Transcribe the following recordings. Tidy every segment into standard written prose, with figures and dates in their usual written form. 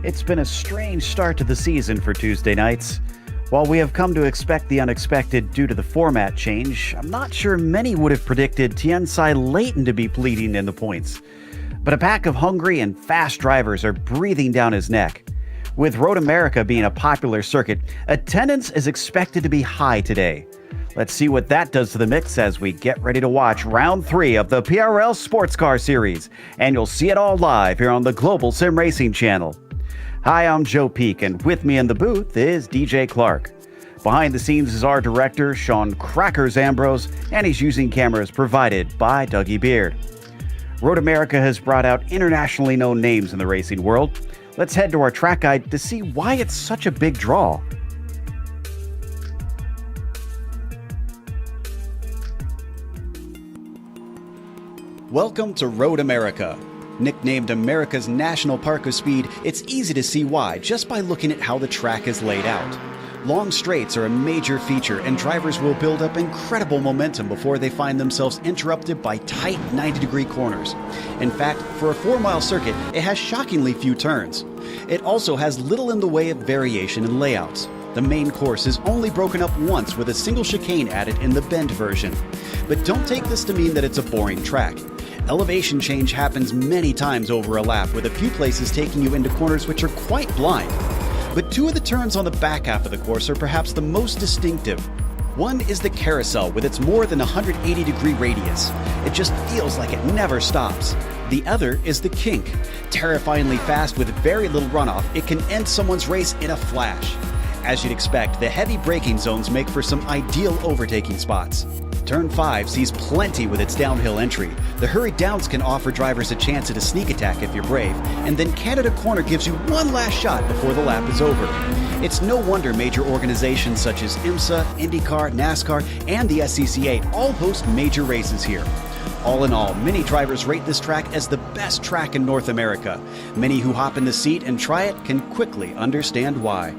It's been a strange start to the season for Tuesday nights. While we have come to expect the unexpected due to the format change, I'm not sure many would have predicted Tianxai Leighton to be bleeding in the points. But a pack of hungry and fast drivers are breathing down his neck. With Road America being a popular circuit, attendance is expected to be high today. Let's see what that does to the mix as we get ready to watch round 3 of the PRL Sportscar Series, and you'll see it all live here on the Global Sim Racing channel. Hi, I'm Joe Peak, and with me in the booth is DJ Clark. Behind the scenes is our director, Sean Crackers Ambrose, and he's using cameras provided by Dougie Beard. Road America has brought out internationally known names in the racing world. Let's head to our track guide to see why it's such a big draw. Welcome to Road America. Nicknamed America's National Park of Speed, it's easy to see why just by looking at how the track is laid out. Long straights are a major feature, and drivers will build up incredible momentum before they find themselves interrupted by tight 90-degree corners. In fact, for a 4-mile circuit, it has shockingly few turns. It also has little in the way of variation in layouts. The main course is only broken up once with a single chicane added in the bend version. But don't take this to mean that it's a boring track. Elevation change happens many times over a lap, with a few places taking you into corners which are quite blind. But 2 of the turns on the back half of the course are perhaps the most distinctive. One is the carousel with its more than 180-degree radius. It just feels like it never stops. The other is the kink. Terrifyingly fast with very little runoff, it can end someone's race in a flash. As you'd expect, the heavy braking zones make for some ideal overtaking spots. Turn 5 sees plenty with its downhill entry. The hurried downs can offer drivers a chance at a sneak attack if you're brave, and then Canada Corner gives you one last shot before the lap is over. It's no wonder major organizations such as IMSA, IndyCar, NASCAR, and the SCCA all host major races here. All in all, many drivers rate this track as the best track in North America. Many who hop in the seat and try it can quickly understand why.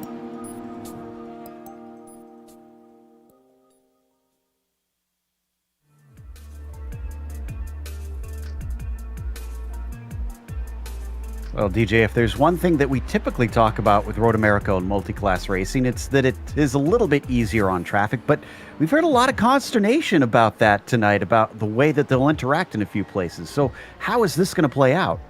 Well, DJ, if there's one thing that we typically talk about with Road America and multi-class racing, it's that it is a little bit easier on traffic, but we've heard a lot of consternation about that tonight, about the way that they'll interact in a few places. So how is this going to play out?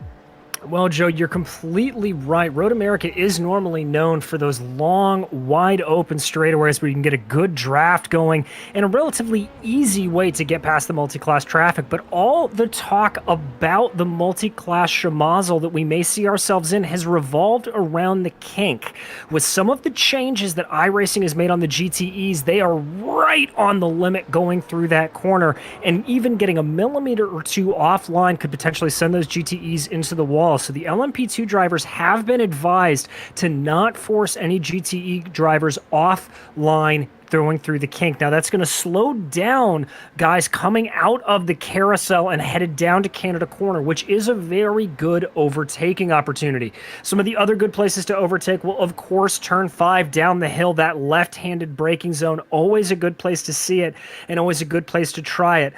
Well, Joe, you're completely right. Road America is normally known for those long, wide-open straightaways where you can get a good draft going and a relatively easy way to get past the multi-class traffic. But all the talk about the multi-class schmozzle that we may see ourselves in has revolved around the kink. With some of the changes that iRacing has made on the GTEs, they are right on the limit going through that corner, and even getting a millimeter or two offline could potentially send those GTEs into the wall. So the LMP2 drivers have been advised to not force any GTE drivers offline throwing through the kink. Now that's going to slow down guys coming out of the carousel and headed down to Canada Corner, which is a very good overtaking opportunity. Some of the other good places to overtake will, of course, turn 5 down the hill, that left-handed braking zone. Always a good place to see it and always a good place to try it.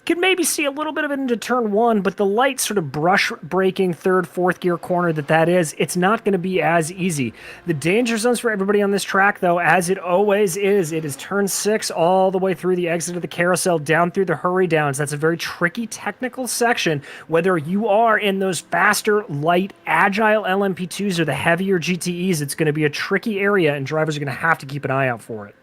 Could maybe see a little bit of it into turn 1, but the light sort of brush braking 3rd, 4th gear corner that is, it's not going to be as easy. The danger zones for everybody on this track, though, as it always is, it is turn 6 all the way through the exit of the carousel, down through the hurry downs. That's a very tricky technical section, whether you are in those faster, light, agile LMP2s or the heavier GTEs. It's going to be a tricky area, and drivers are going to have to keep an eye out for it.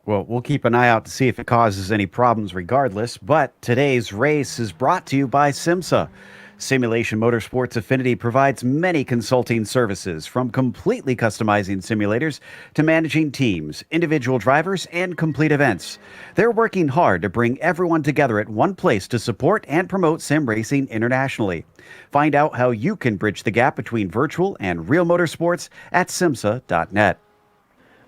Well, we'll keep an eye out to see if it causes any problems regardless, but today's race is brought to you by SimMSA. Simulation Motorsports Affinity provides many consulting services, from completely customizing simulators to managing teams, individual drivers, and complete events. They're working hard to bring everyone together at one place to support and promote sim racing internationally. Find out how you can bridge the gap between virtual and real motorsports at SimMSA.net.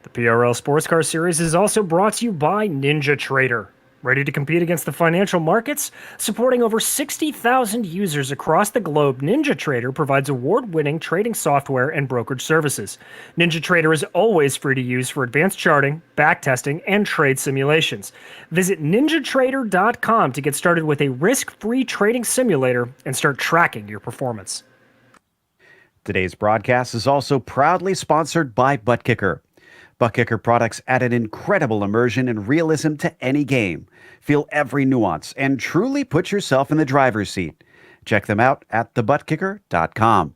The PRL Sportscar Series is also brought to you by NinjaTrader. Ready to compete against the financial markets? Supporting over 60,000 users across the globe, NinjaTrader provides award-winning trading software and brokerage services. NinjaTrader is always free to use for advanced charting, backtesting, and trade simulations. Visit NinjaTrader.com to get started with a risk-free trading simulator and start tracking your performance. Today's broadcast is also proudly sponsored by ButtKicker. ButtKicker products add an incredible immersion and realism to any game. Feel every nuance and truly put yourself in the driver's seat. Check them out at thebuttkicker.com.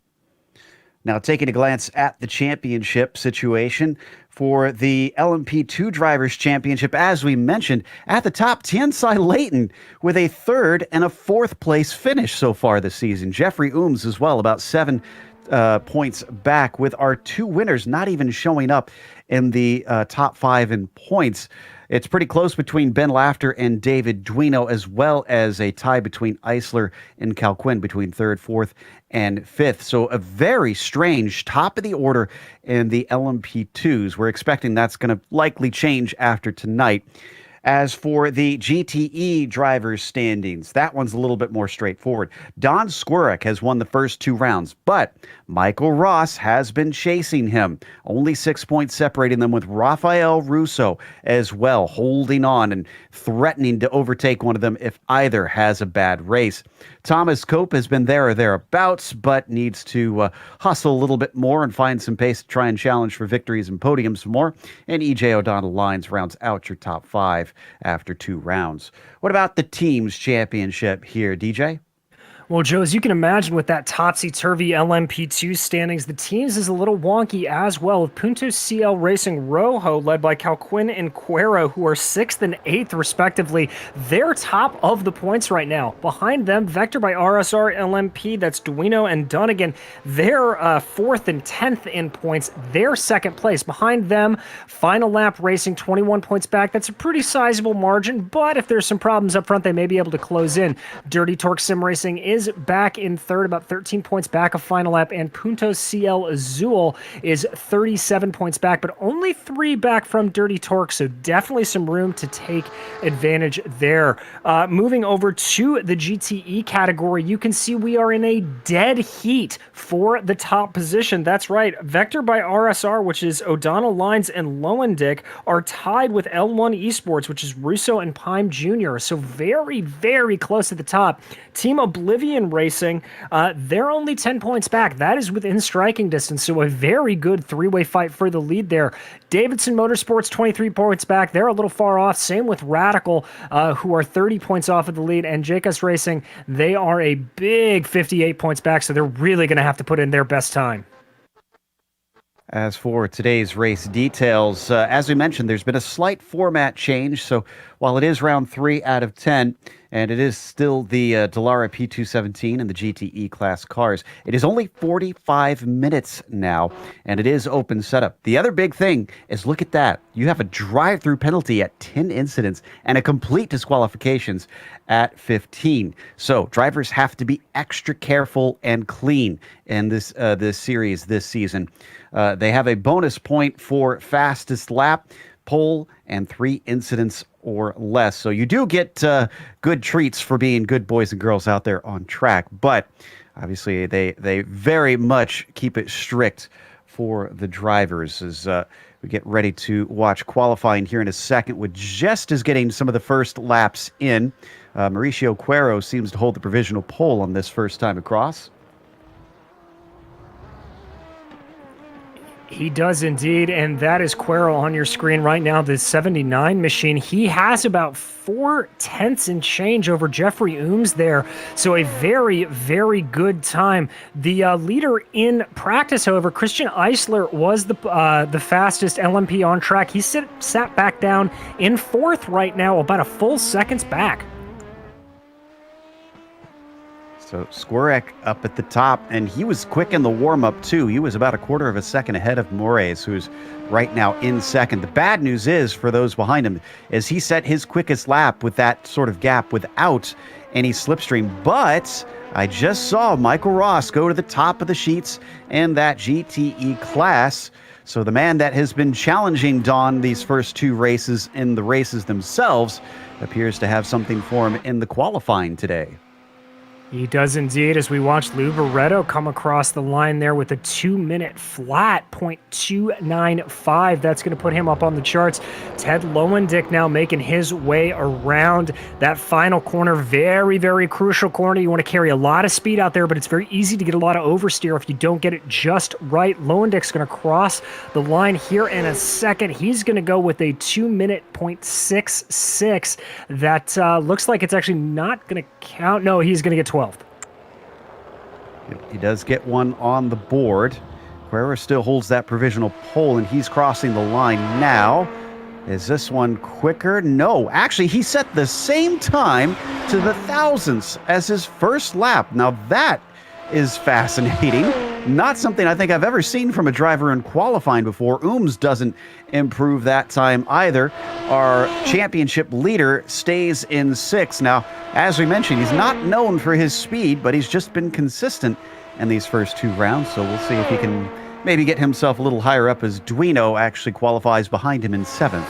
Now, taking a glance at the championship situation for the LMP2 Drivers' Championship, as we mentioned, at the top, Tianxai Leighton with a third and a fourth place finish so far this season. Jeffrey Ooms as well, about 7 points back, with our two winners not even showing up in the top 5 in points. It's pretty close between Ben Laughter and David Duino, as well as a tie between Eisler and Calquin between 3rd, 4th, and 5th. So a very strange top of the order in the LMP2s. We're expecting that's going to likely change after tonight. As for the GTE drivers' standings, that one's a little bit more straightforward. Don Squirek has won the first 2 rounds, but Michael Ross has been chasing him. Only 6 points separating them, with Rafael Russo as well, holding on and threatening to overtake one of them if either has a bad race. Thomas Cope has been there or thereabouts, but needs to hustle a little bit more and find some pace to try and challenge for victories and podiums more. And EJ O'Donnell Lines rounds out your top 5 after 2 rounds. What about the team's championship here, DJ? Well, Joe, as you can imagine, with that topsy-turvy LMP2 standings, the teams is a little wonky as well, with Punto CL Racing Rojo led by Calquin and Cuero, who are 6th and 8th respectively. They're top of the points right now. Behind them, Vector by RSR LMP, that's Duino and Dunnigan. They're 4th and 10th in points. They're 2nd place. Behind them, Final Lap Racing, 21 points back. That's a pretty sizable margin, but if there's some problems up front, they may be able to close in. Dirty Torque SimRacing is back in 3rd, about 13 points back of Final Lap, and Punto CL Azul is 37 points back, but only 3 back from Dirty Torque, so definitely some room to take advantage there. Moving over to the GTE category, you can see we are in a dead heat for the top position. That's right, Vector by RSR, which is O'Donnell Lines and Lowendick, are tied with L1 eSports, which is Russo and Pime Jr., so very, very close at the top. Team Oblivion Racing, they're only 10 points back. That is within striking distance, so a very good 3-way fight for the lead there. Davidson Motorsports, 23 points back. They're a little far off. Same with Radical, who are 30 points off of the lead. And Jacobs Racing, they are a big 58 points back, so they're really going to have to put in their best time. As for today's race details, as we mentioned, there's been a slight format change. So while it is round 3 out of 10, and it is still the Dallara P217 and the GTE class cars, it is only 45 minutes now, and it is open setup. The other big thing is, look at that. You have a drive-through penalty at 10 incidents and a complete disqualifications at 15. So drivers have to be extra careful and clean in this series this season. They have a bonus point for fastest lap, pole, and 3 incidents or less. So you do get good treats for being good boys and girls out there on track. But obviously they very much keep it strict for the drivers as we get ready to watch qualifying here in a second, with just as getting some of the first laps in. Mauricio Cuero seems to hold the provisional pole on this first time across. He does indeed, and that is Cuero on your screen right now, the 79 machine. He has about 4 tenths and change over Jeffrey Ooms there, so a very, very good time. The leader in practice, however, Christian Eisler, was the fastest LMP on track. He sat back down in 4th right now, about a full second's back. So Squirek up at the top, and he was quick in the warm-up too. He was about a quarter of a second ahead of Moraes, who's right now in second. The bad news is, for those behind him, is he set his quickest lap with that sort of gap without any slipstream. But I just saw Michael Ross go to the top of the sheets in that GTE class. So the man that has been challenging Don these first two races in the races themselves appears to have something for him in the qualifying today. He does indeed, as we watch Lou Barreto come across the line there with a 2-minute flat .295. That's going to put him up on the charts. Ted Lowendick now making his way around that final corner. Very, very crucial corner. You want to carry a lot of speed out there, but it's very easy to get a lot of oversteer if you don't get it just right. Lowendick's going to cross the line here in a second. He's going to go with a 2-minute .66. That looks like it's actually not going to count. No, he's going to get 12th. He does get one on the board. Guerrero still holds that provisional pole, and he's crossing the line now. Is this one quicker? No, actually, he set the same time to the thousandths as his first lap. Now that is fascinating. Not something I think I've ever seen from a driver in qualifying before. Ooms doesn't improve that time either. Our championship leader stays in 6th. Now, as we mentioned, he's not known for his speed, but he's just been consistent in these first 2 rounds. So we'll see if he can maybe get himself a little higher up as Duino actually qualifies behind him in 7th.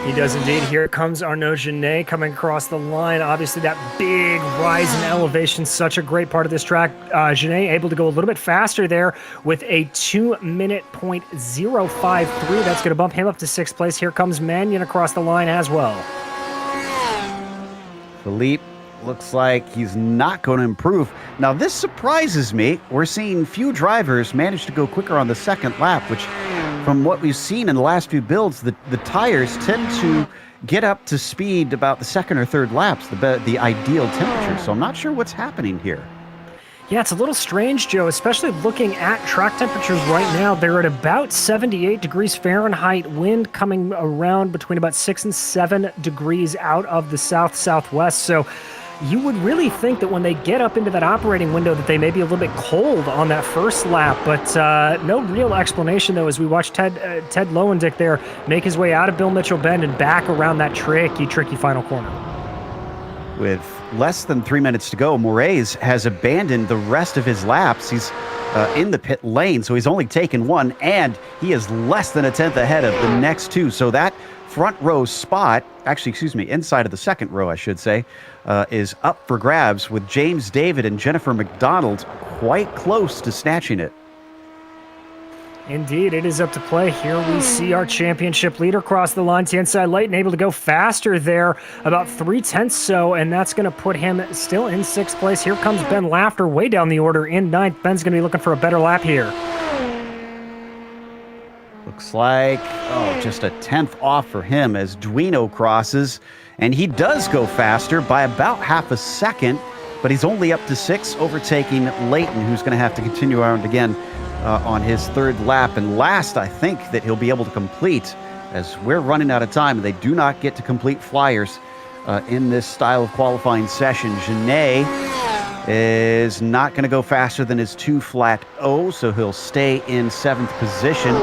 He does indeed. Here comes Arnaud Genet coming across the line. Obviously, that big rise in elevation, such a great part of this track. Genet able to go a little bit faster there with a 2-minute .053. That's going to bump him up to 6th place. Here comes Mannion across the line as well. Philippe looks like he's not going to improve. Now, this surprises me. We're seeing few drivers manage to go quicker on the second lap, which, from what we've seen in the last few builds, the tires tend to get up to speed about the second or third laps, the ideal temperature. So I'm not sure what's happening here. Yeah, it's a little strange, Joe, especially looking at track temperatures right now. They're at about 78 degrees Fahrenheit, wind coming around between about 6 and 7 degrees out of the south-southwest. So you would really think that when they get up into that operating window that they may be a little bit cold on that first lap, but no real explanation, though, as we watch Ted Lowendick there make his way out of Bill Mitchell Bend and back around that tricky final corner. With less than 3 minutes to go, Moraes has abandoned the rest of his laps. He's in the pit lane, so he's only taken 1, and he is less than a tenth ahead of the next 2. So that front row spot, actually, excuse me, inside of the second row, I should say, is up for grabs with James David and Jennifer McDonald quite close to snatching it. Indeed, it is up to play. Here we see our championship leader cross the line to inside late and able to go faster there, about 3/10 so, and that's going to put him still in 6th place. Here comes Ben Lafter way down the order in 9th. Ben's going to be looking for a better lap here. Looks like, just a 10th off for him as Duino crosses, and he does go faster by about half a second, but he's only up to 6, overtaking Leighton, who's going to have to continue around again on his 3rd lap. And last, I think that he'll be able to complete, as we're running out of time, and they do not get to complete flyers in this style of qualifying session. Genet is not going to go faster than his 2 flat O, so he'll stay in 7th position.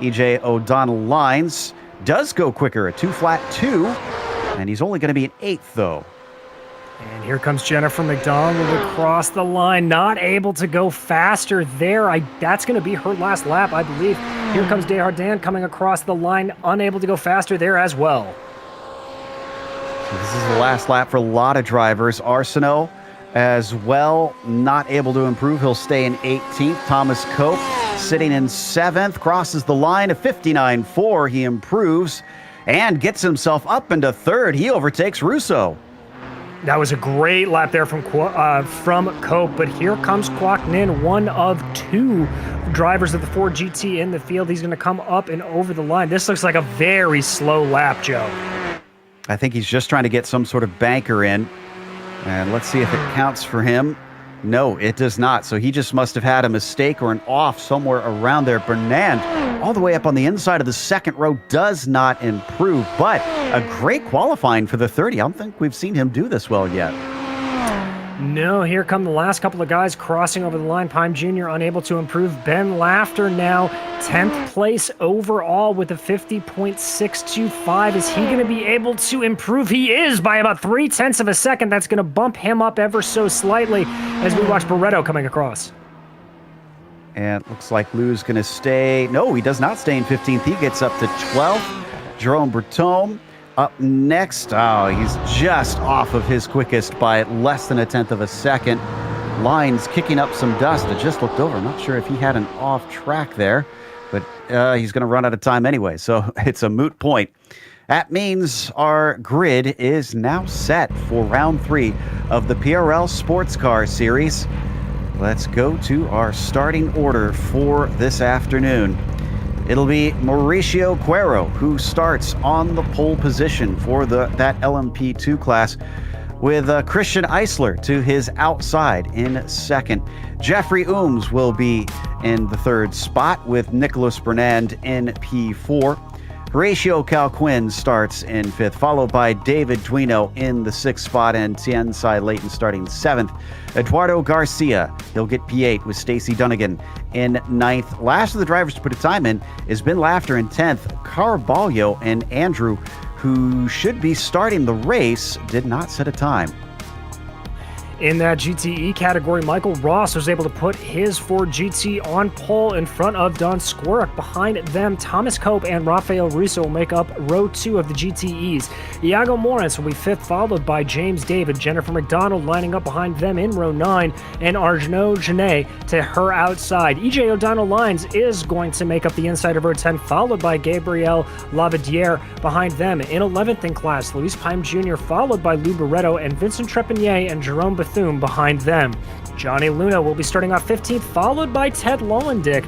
EJ O'Donnell Lines does go quicker, a 2 flat 2, and he's only going to be in 8th, though. And here comes Jennifer McDonald across the line, not able to go faster there. That's going to be her last lap, I believe. Here comes Desjardins coming across the line, unable to go faster there as well. This is the last lap for a lot of drivers. Arsenault as well, not able to improve. He'll stay in 18th. Thomas Cope sitting in 7th, crosses the line, a 59.4. He improves and gets himself up into 3rd. He overtakes Russo. That was a great lap there from Cope, but here comes Kwok Nin, one of 2 drivers of the Ford GT in the field. He's going to come up and over the line. This looks like a very slow lap, Joe. I think he's just trying to get some sort of banker in, and let's see if it counts for him. No, it does not. So he just must have had a mistake or an off somewhere around there. Bernand, all the way up on the inside of the second row, does not improve, but a great qualifying for the 30. I don't think we've seen him do this well yet. No, here come the last couple of guys crossing over the line. Pime Jr. unable to improve. Ben Lafter now 10th place overall with a 50.625. Is he going to be able to improve? He is by about 0.3 of a second. That's going to bump him up ever so slightly as we watch Barreto coming across. And it looks like Lou's going to stay. No, he does not stay in 15th. He gets up to 12th. Jerome Bertome up next. Oh, he's just off of his quickest by less than 1/10 of a second. Lines kicking up some dust. I just looked over. I'm not sure if he had an off track there, but he's going to run out of time anyway, so it's a moot point. That means our grid is now set for round 3 of the PRL Sports Car Series. Let's go to our starting order for this afternoon. It'll be Mauricio Cuero who starts on the pole position for that LMP2 class, with Christian Eisler to his outside in second. Jeffrey Ooms will be in the third spot with Nicholas Bernand in P4. Horatio Calquin starts in 5th, followed by David Duino in the 6th spot and Tiensai Leighton starting 7th. Eduardo Garcia, he'll get P8 with Stacy Dunnigan in 9th. Last of the drivers to put a time in is Ben Lafter in 10th. Carballo and Andrew, who should be starting the race, did not set a time. In that GTE category, Michael Ross was able to put his Ford GT on pole in front of Don Squirk. Behind them, Thomas Cope and Rafael Russo will make up row 2 of the GTEs. Iago Morris will be 5th, followed by James David. Jennifer McDonald lining up behind them in row 9, and Arnaud Genet to her outside. EJ O'Donnell Lines is going to make up the inside of row 10, followed by Gabriel Lavadiere behind them. In 11th in class, Luis Pime Jr., followed by Lou Barreto and Vincent Trepanier and Jerome Bethune behind them. Johnny Luna will be starting off 15th, followed by Ted Lowendick.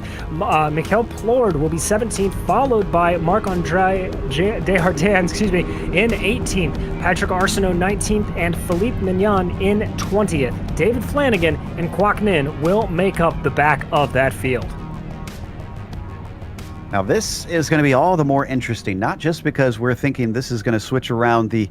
Mikhail Plord will be 17th, followed by Marc-Andre Desjardins, in 18th. Patrick Arsenault 19th, and Philippe Mignon in 20th. David Flanagan and Kwok Nin will make up the back of that field. Now, this is going to be all the more interesting, not just because we're thinking this is going to switch around the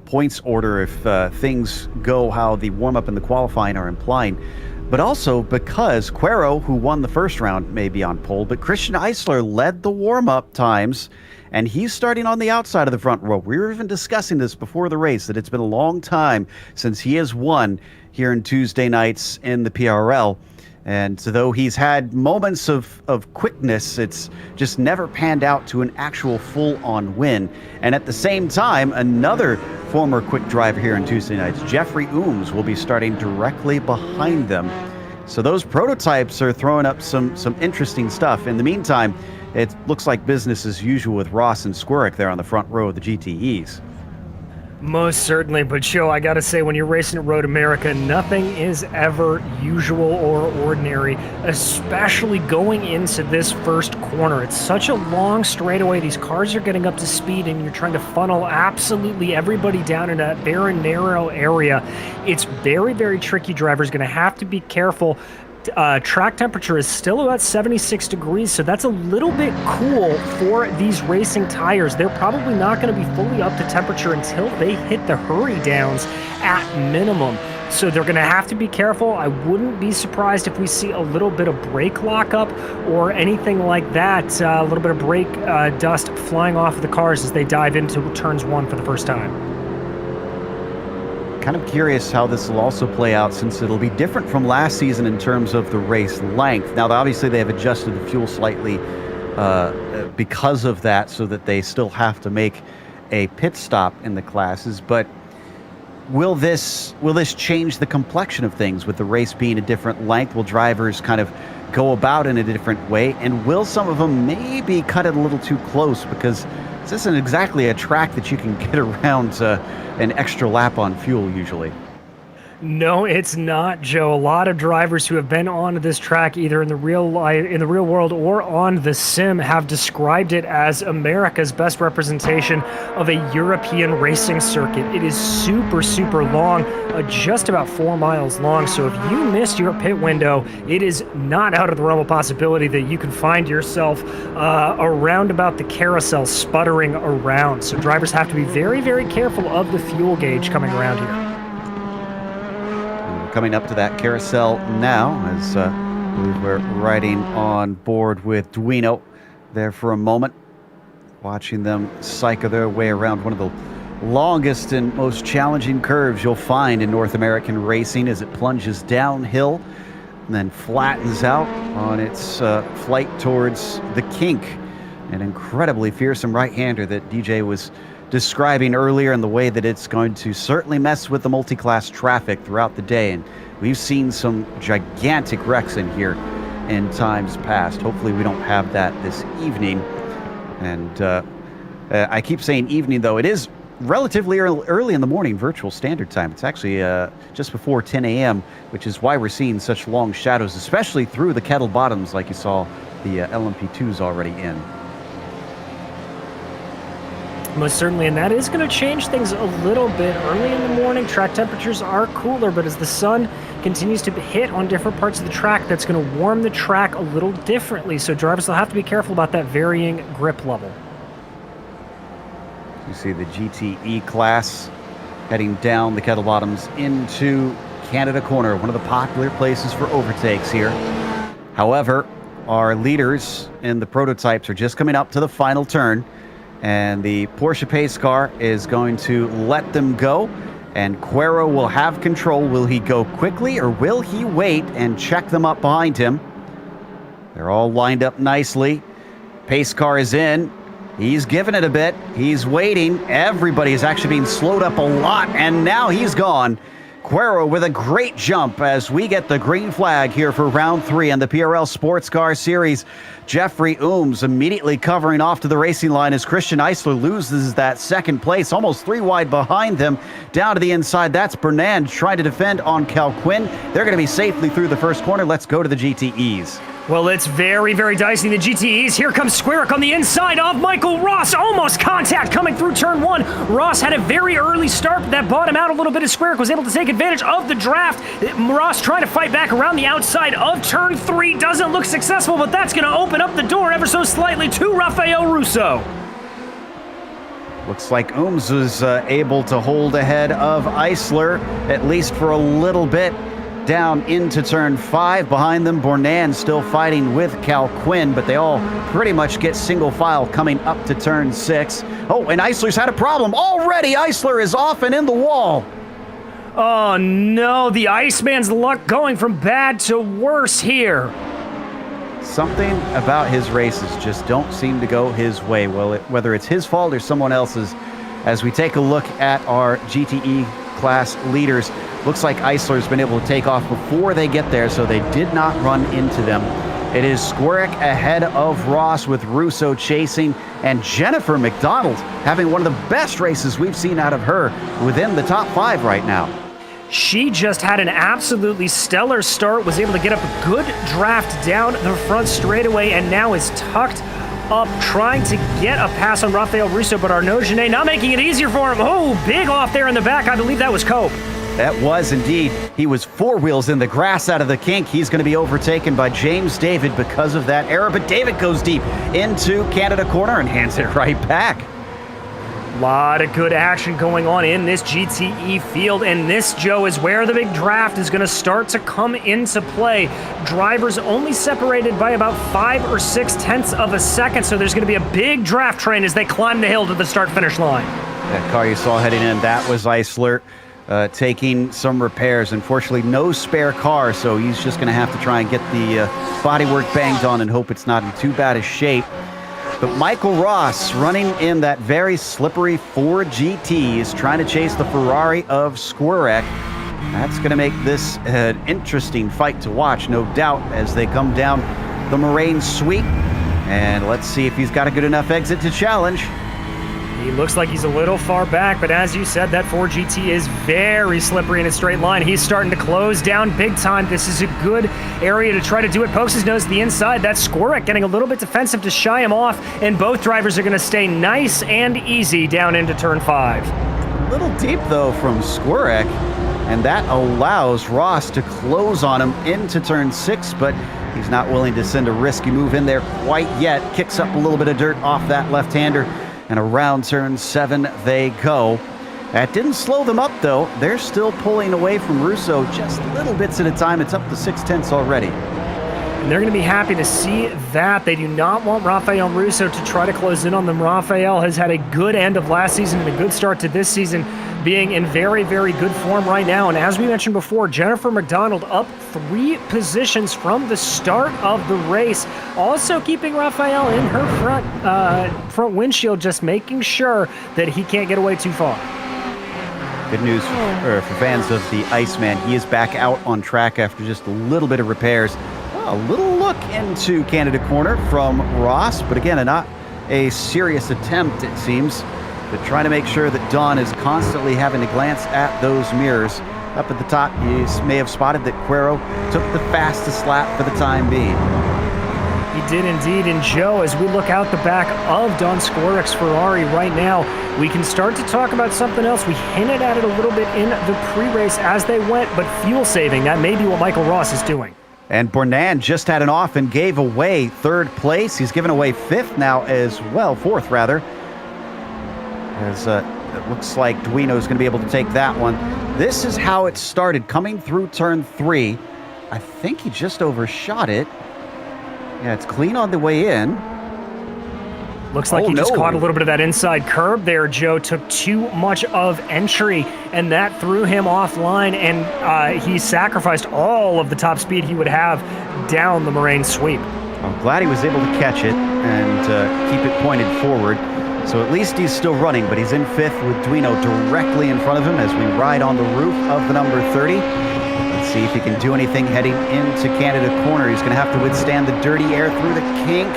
points order if things go how the warm-up and the qualifying are implying, but also because Cuero, who won the first round, may be on pole, but Christian Eisler led the warm-up times, and he's starting on the outside of the front row. We were even discussing this before the race, that it's been a long time since he has won here in Tuesday nights in the PRL. And so though he's had moments of quickness, it's just never panned out to an actual full-on win. And at the same time, another former quick driver here on Tuesday nights, Jeffrey Ooms, will be starting directly behind them. So those prototypes are throwing up some interesting stuff. In the meantime, it looks like business as usual with Ross and Squirk there on the front row of the GTEs. Most certainly, but Joe, I gotta say, when you're racing at Road America, nothing is ever usual or ordinary, especially going into this first corner. It's such a long straightaway. These cars are getting up to speed, and you're trying to funnel absolutely everybody down in a very narrow area. It's very, very tricky. Drivers going to have to be careful. Track temperature is still about 76 degrees, so that's a little bit cool for these racing tires. They're probably not going to be fully up to temperature until they hit the hurry downs at minimum. So they're going to have to be careful. I wouldn't be surprised if we see a little bit of brake lockup or anything like that. A little bit of brake dust flying off of the cars as they dive into turns 1 for the first time. Kind of curious how this will also play out, since it'll be different from last season in terms of the race length. Now, obviously, they have adjusted the fuel slightly because of that, so that they still have to make a pit stop in the classes. But will this change the complexion of things with the race being a different length? Will drivers kind of go about in a different way? And will some of them maybe cut it a little too close, because this isn't exactly a track that you can get around an extra lap on fuel usually? No, it's not, Joe. A lot of drivers who have been on this track, either in the real world or on the sim, have described it as America's best representation of a European racing circuit. It is super, super long, just about 4 miles long. So if you missed your pit window, it is not out of the realm of possibility that you can find yourself around about the carousel sputtering around. So drivers have to be very, very careful of the fuel gauge coming around here. Coming up to that carousel now, as we're riding on board with Duino there for a moment, watching them cycle their way around one of the longest and most challenging curves you'll find in North American racing as it plunges downhill and then flattens out on its flight towards the kink. An incredibly fearsome right-hander that DJ was describing earlier, in the way that it's going to certainly mess with the multi-class traffic throughout the day. And we've seen some gigantic wrecks in here in times past. Hopefully we don't have that this evening. And I keep saying evening, though. It is relatively early in the morning, virtual standard time. It's actually just before 10 a.m., which is why we're seeing such long shadows, especially through the kettle bottoms like you saw the LMP2s already in. Most certainly, and that is going to change things a little bit. Early in the morning, track temperatures are cooler, but as the sun continues to hit on different parts of the track, that's going to warm the track a little differently, so drivers will have to be careful about that varying grip level. You see the GTE class heading down the kettle bottoms into Canada Corner, one of the popular places for overtakes here. However, our leaders in the prototypes are just coming up to the final turn, and the Porsche pace car is going to let them go, and Cuero will have control. Will he go quickly, or will he wait and check them up behind him? They're all lined up nicely. Pace car is in. He's giving it a bit. He's waiting. Everybody is actually being slowed up a lot, and now he's gone. Cuero with a great jump as we get the green flag here for round 3 in the PRL Sports Car Series. Jeffrey Ooms immediately covering off to the racing line as Christian Eisler loses that second place, almost 3 wide behind them. Down to the inside, that's Bernand trying to defend on Cal Quinn. They're going to be safely through the first corner. Let's go to the GTEs. Well, it's very, very dicey. The GTEs. Here comes Squarick on the inside of Michael Ross. Almost contact coming through turn 1. Ross had a very early start, but that bought him out a little bit as Squarick was able to take advantage of the draft. Ross trying to fight back around the outside of turn 3. Doesn't look successful, but that's going to open up the door ever so slightly to Rafael Russo. Looks like Ooms was able to hold ahead of Eisler, at least for a little bit. Down into turn 5. Behind them, Bornan still fighting with Cal Quinn, but they all pretty much get single file coming up to turn 6. Oh, and Eisler's had a problem. Already, Eisler is off and in the wall. Oh, no. The Iceman's luck going from bad to worse here. Something about his races just don't seem to go his way. Well, whether it's his fault or someone else's, as we take a look at our GTE class leaders, looks like Eisler's been able to take off before they get there, so they did not run into them. It is Squarick ahead of Ross with Russo chasing, and Jennifer McDonald having one of the best races we've seen out of her within the top 5 right now. She just had an absolutely stellar start, was able to get up a good draft down the front straightaway, and now is tucked up trying to get a pass on Rafael Russo, but Arnaud Genet not making it easier for him. Oh, big off there in the back. I believe that was Cope. That was indeed. He was 4 wheels in the grass out of the kink. He's going to be overtaken by James David because of that error, but David goes deep into Canada Corner and hands it right back. A lot of good action going on in this GTE field, and this, Joe, is where the big draft is going to start to come into play. Drivers only separated by about 5 or 6 tenths of a second, so there's going to be a big draft train as they climb the hill to the start-finish line. That car you saw heading in, that was Eisler taking some repairs. Unfortunately, no spare car, so he's just going to have to try and get the bodywork banged on and hope it's not in too bad a shape. But Michael Ross running in that very slippery Ford GT is trying to chase the Ferrari of Squarek. That's going to make this an interesting fight to watch, no doubt, as they come down the Moraine sweep. And let's see if he's got a good enough exit to challenge. He looks like he's a little far back, but as you said, that Ford GT is very slippery in a straight line. He's starting to close down big time. This is a good area to try to do it. Pokes his nose to the inside. That's Squarick getting a little bit defensive to shy him off, and both drivers are going to stay nice and easy down into turn 5. A little deep, though, from Squarick, and that allows Ross to close on him into turn 6, but he's not willing to send a risky move in there quite yet. Kicks up a little bit of dirt off that left-hander, and around turn 7 they go. That didn't slow them up, though. They're still pulling away from Russo just little bits at a time. It's up to 6 tenths already. And they're going to be happy to see that. They do not want Rafael Russo to try to close in on them. Rafael has had a good end of last season and a good start to this season, being in very, very good form right now. And as we mentioned before, Jennifer McDonald up 3 positions from the start of the race. Also keeping Rafael in her front windshield, just making sure that he can't get away too far. Good news for fans of the Iceman. He is back out on track after just a little bit of repairs. A little look into Canada corner from Ross, but again, not a serious attempt, it seems. But trying to make sure that Don is constantly having to glance at those mirrors. Up at the top, you may have spotted that Quero took the fastest lap for the time being. He did indeed. And Joe, as we look out the back of Don Skorek's Ferrari right now, we can start to talk about something else. We hinted at it a little bit in the pre-race as they went, but fuel saving, that may be what Michael Ross is doing. And Bornan just had an off and gave away 3rd place. He's given away 5th now as well, 4th rather. As it looks like Duino's going to be able to take that one. This is how it started, coming through turn 3. I think he just overshot it. Yeah, it's clean on the way in. Looks like he just caught a little bit of that inside curb there. Joe took too much of entry, and that threw him offline, and he sacrificed all of the top speed he would have down the Moraine sweep. I'm glad he was able to catch it and keep it pointed forward. So at least he's still running, but he's in 5th with Duino directly in front of him as we ride on the roof of the number 30. Let's see if he can do anything heading into Canada corner. He's going to have to withstand the dirty air through the kink.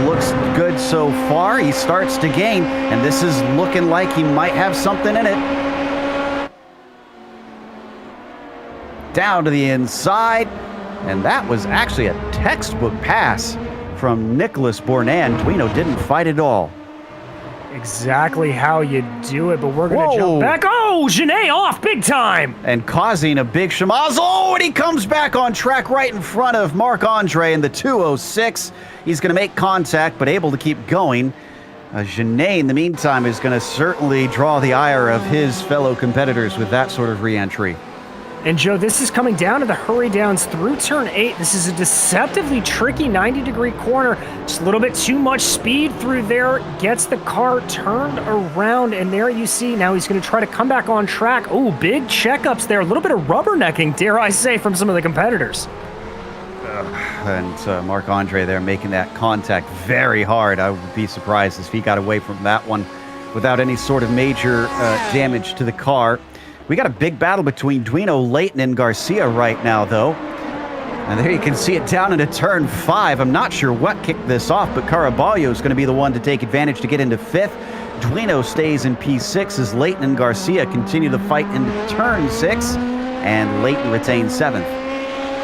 Looks good so far. He starts to gain, and this is looking like he might have something in it. Down to the inside, and that was actually a textbook pass from Nicholas Bornan. Duino didn't fight at all. Exactly how you do it, but we're going to jump back. Oh, Genet off big time! And causing a big schmoz. Oh, and he comes back on track right in front of Marc-Andre in the 206. He's going to make contact, but able to keep going. Genet, in the meantime, is going to certainly draw the ire of his fellow competitors with that sort of re-entry. And Joe, this is coming down to the hurry downs through turn 8. This is a deceptively tricky 90-degree corner. Just a little bit too much speed through there. Gets the car turned around, and there you see now he's going to try to come back on track. Oh, big checkups there. A little bit of rubbernecking, dare I say, from some of the competitors. And Marc-Andre there making that contact very hard. I would be surprised if he got away from that one without any sort of major damage to the car. We got a big battle between Duino, Leighton, and Garcia right now, though. And there you can see it down into turn 5. I'm not sure what kicked this off, but Caraballo is going to be the one to take advantage to get into 5th. Duino stays in P6 as Leighton and Garcia continue the fight into turn 6, and Leighton retains 7th.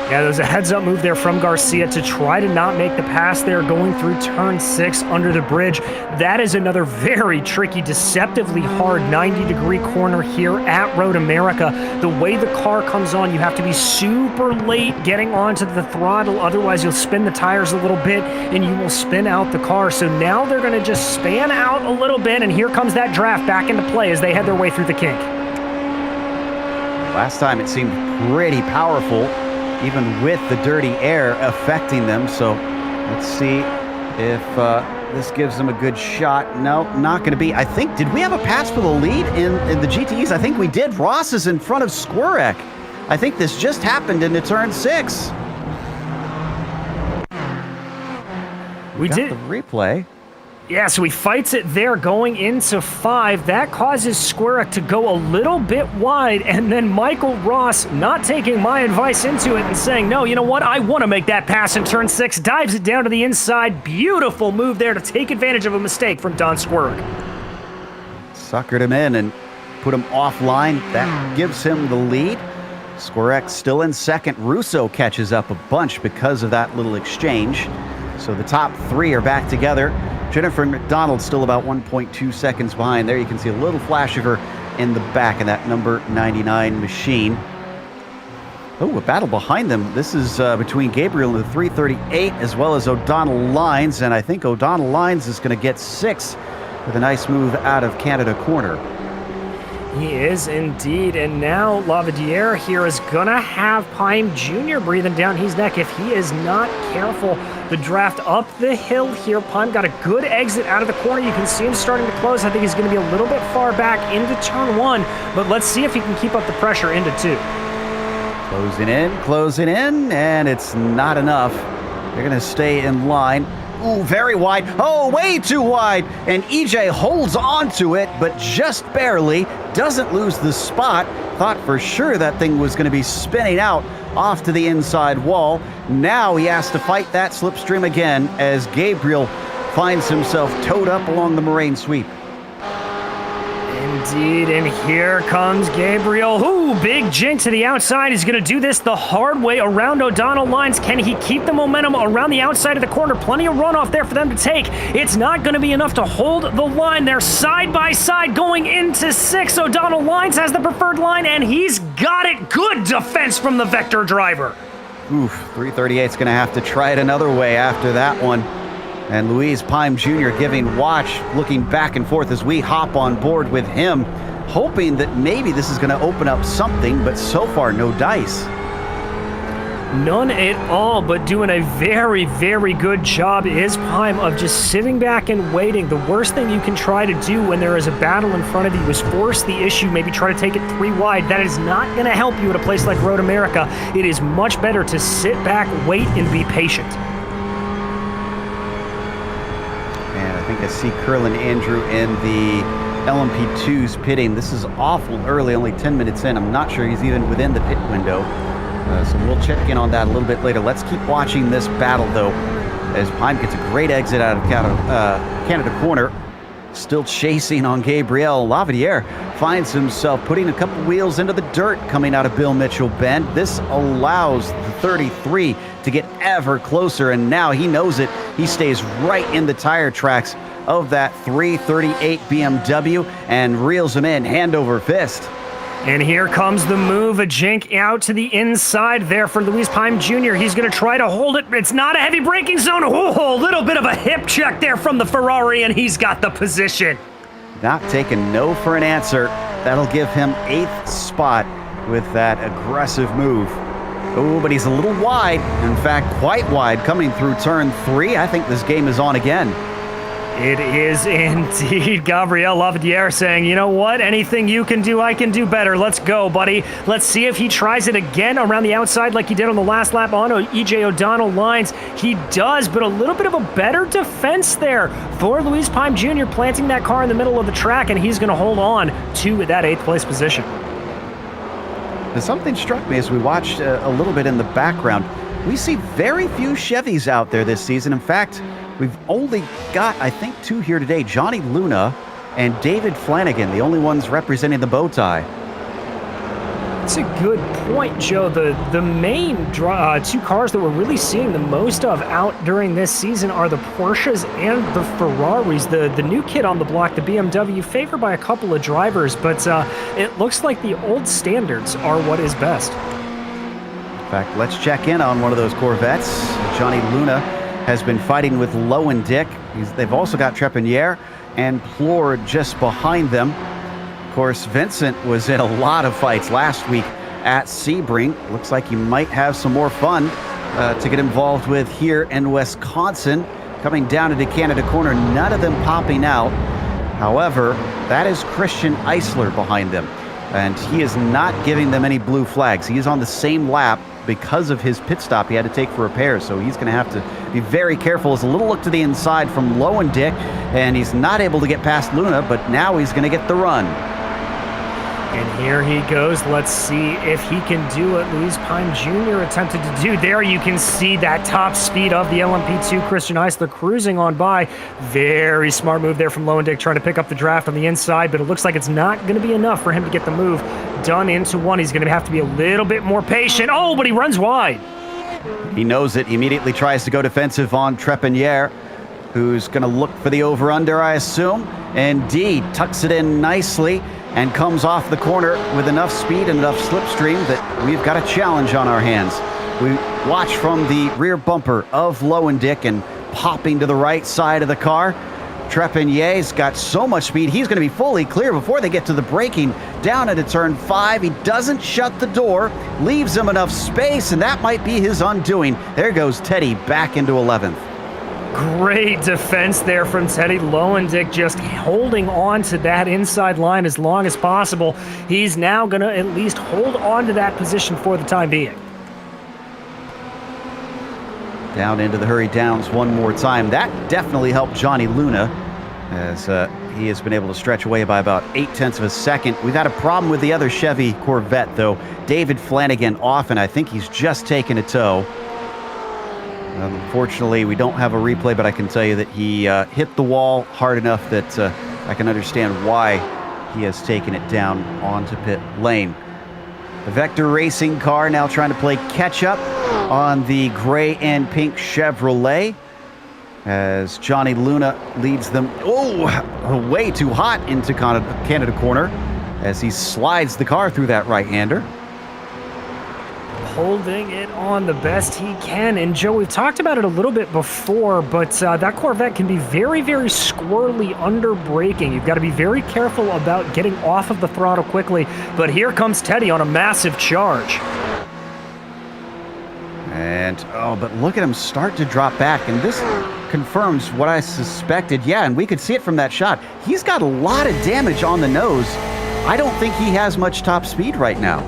Yeah, there's a heads-up move there from Garcia to try to not make the pass there going through turn 6 under the bridge. That is another very tricky, deceptively hard 90-degree corner here at Road America. The way the car comes on, you have to be super late getting onto the throttle. Otherwise, you'll spin the tires a little bit and you will spin out the car. So now they're going to just span out a little bit, and here comes that draft back into play as they head their way through the kink. Last time it seemed pretty powerful, even with the dirty air affecting them. So let's see if this gives them a good shot. No, not going to be. I think, did we have a pass for the lead in the GTEs? I think we did. Ross is in front of Squirek. I think this just happened into turn 6. We did the replay. Yeah, so he fights it there going into 5. That causes Squirek to go a little bit wide, and then Michael Ross, not taking my advice into it and saying, no, you know what, I want to make that pass in turn 6, dives it down to the inside. Beautiful move there to take advantage of a mistake from Don Squirek. Suckered him in and put him offline. That gives him the lead. Squirek still in 2nd. Russo catches up a bunch because of that little exchange. So the top 3 are back together. Jennifer McDonald still about 1.2 seconds behind. There you can see a little flash of her in the back of that number 99 machine. Oh, a battle behind them. This is between Gabriel and the 338 as well as O'Donnell Lines, and I think O'Donnell Lines is going to get 6 with a nice move out of Canada corner. He is indeed, and now Lavadier here is gonna have Pime Jr. breathing down his neck if he is not careful. The draft up the hill here. Pime got a good exit out of the corner. You can see him starting to close. I think he's gonna be a little bit far back into turn 1, but let's see if he can keep up the pressure into 2. Closing in, and it's not enough. They're gonna stay in line. Ooh, very wide. Oh, way too wide. And EJ holds on to it, but just barely. Doesn't lose the spot. Thought for sure that thing was going to be spinning out off to the inside wall. Now he has to fight that slipstream again as Gabriel finds himself towed up along the moraine sweep. Indeed, and here comes Gabriel. Ooh, big jink to the outside. He's going to do this the hard way around O'Donnell lines. Can he keep the momentum around the outside of the corner? Plenty of runoff there for them to take. It's not going to be enough to hold the line. They're side by side going into 6. O'Donnell lines has the preferred line, and he's got it. Good defense from the Vector driver. Oof, 338's going to have to try it another way after that one. And Luis Pime Jr. giving watch, looking back and forth as we hop on board with him, hoping that maybe this is going to open up something, but so far, no dice. None at all, but doing a very, very good job is Pime of just sitting back and waiting. The worst thing you can try to do when there is a battle in front of you is force the issue, maybe try to take it 3 wide. That is not going to help you at a place like Road America. It is much better to sit back, wait, and be patient. And I think I see Curlin Andrew in the LMP2s pitting. This is awful early, only 10 minutes in. I'm not sure he's even within the pit window. So we'll check in on that a little bit later. Let's keep watching this battle, though, as Pime gets a great exit out of Canada corner. Still chasing on Gabriel. Lavadier finds himself putting a couple wheels into the dirt coming out of Bill Mitchell Bend. This allows the 33 to get ever closer, and now he knows it. He stays right in the tire tracks of that 338 BMW and reels him in hand over fist. And here comes the move, a jink out to the inside there for Luis Pime Jr. He's going to try to hold it. It's not a heavy braking zone. Oh, a little bit of a hip check there from the Ferrari, and he's got the position. Not taking no for an answer. That'll give him 8th spot with that aggressive move. Oh, but he's a little wide. In fact, quite wide coming through turn 3. I think this game is on again. It is indeed. Gabriel Lavadier saying, you know what? Anything you can do, I can do better. Let's go, buddy. Let's see if he tries it again around the outside like he did on the last lap on EJ O'Donnell lines. He does, but a little bit of a better defense there for Luis Pime Jr. planting that car in the middle of the track, and he's going to hold on to that 8th place position. Something struck me as we watched a little bit in the background. We see very few Chevys out there this season. In fact, we've only got, I think, 2 here today. Johnny Luna and David Flanagan, the only ones representing the bow tie. That's a good point, Joe. The main 2 cars that we're really seeing the most of out during this season are the Porsches and the Ferraris. The new kid on the block, the BMW, favored by a couple of drivers, but it looks like the old standards are what is best. In fact, let's check in on one of those Corvettes. Johnny Luna has been fighting with Lowen Dick. They've also got Trepanier and Plore just behind them. Of course, Vincent was in a lot of fights last week at Sebring. Looks like he might have some more fun to get involved with here in Wisconsin. Coming down into Canada corner, none of them popping out. However, that is Christian Eisler behind them, and he is not giving them any blue flags. He is on the same lap because of his pit stop he had to take for repairs, so he's going to have to be very careful. As a little look to the inside from Lowen Dick, and he's not able to get past Luna, but now he's going to get the run. And here he goes. Let's see if he can do what Luis Pime Jr. attempted to do. There you can see that top speed of the LMP2. Christian Eisler cruising on by. Very smart move there from Lowen Dick, trying to pick up the draft on the inside, but it looks like it's not going to be enough for him to get the move done into 1. He's going to have to be a little bit more patient. Oh, but he runs wide. He knows it. He immediately tries to go defensive on Trepanier, who's going to look for the over-under, I assume. Indeed, tucks it in nicely and comes off the corner with enough speed and enough slipstream that we've got a challenge on our hands. We watch from the rear bumper of Lowen Dick and popping to the right side of the car. Trepanier's got so much speed, he's going to be fully clear before they get to the braking. down into turn 5. He doesn't shut the door, leaves him enough space, and that might be his undoing. There goes Teddy back into 11th. Great defense there from Teddy Lowendick, just holding on to that inside line as long as possible. He's now going to at least hold on to that position for the time being. Down into the hurry downs one more time. That definitely helped Johnny Luna, as he has been able to stretch away by about 0.8 of a second. We've had a problem with the other Chevy Corvette, though. David Flanagan off, and I think he's just taken a tow. Unfortunately, we don't have a replay, but I can tell you that he hit the wall hard enough that I can understand why he has taken it down onto pit lane. The Vector Racing car now trying to play catch-up on the gray and pink Chevrolet as Johnny Luna leads them, way too hot into Canada corner as he slides the car through that right-hander. Holding it on the best he can. And Joe, we've talked about it a little bit before, but that Corvette can be very, very squirrely under braking. You've got to be very careful about getting off of the throttle quickly. But here comes Teddy on a massive charge. And, but look at him start to drop back. And this confirms what I suspected. Yeah, and we could see it from that shot. He's got a lot of damage on the nose. I don't think he has much top speed right now.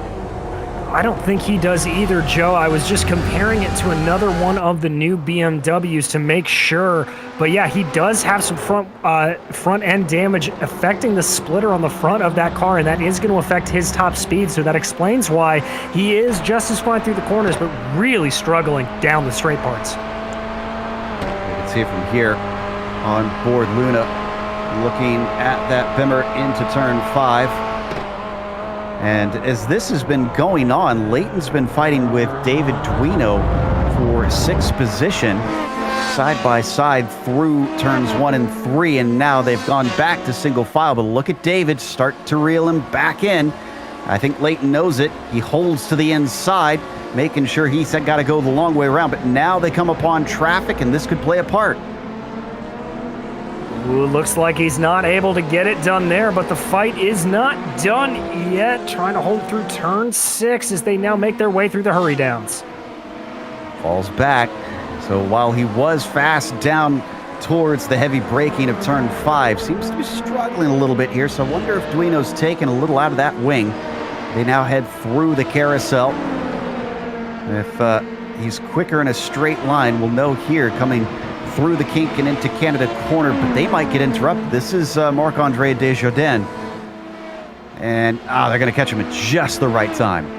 I don't think he does either, Joe. I was just comparing it to another one of the new BMWs to make sure. But yeah, he does have some front end damage affecting the splitter on the front of that car, and that is going to affect his top speed. So that explains why he is just as fine through the corners, but really struggling down the straight parts. You can see it from here on board Luna, looking at that Bimmer into turn 5. And as this has been going on, Leighton's been fighting with David Duino for 6th position, side by side through turns 1 and 3, and now they've gone back to single file. But look at David start to reel him back in. I think Leighton knows it. He holds to the inside, making sure he's got to go the long way around. But now they come upon traffic, and this could play a part. Ooh, looks like he's not able to get it done there, but the fight is not done yet. Trying to hold through turn 6 as they now make their way through the hurry downs. Falls back. So while he was fast down towards the heavy braking of turn 5, seems to be struggling a little bit here. So I wonder if Duino's taken a little out of that wing. They now head through the carousel. If he's quicker in a straight line, we'll know here coming through the kink and into Canada corner, but they might get interrupted. This is Marc-Andre Desjardins. And they're going to catch him at just the right time.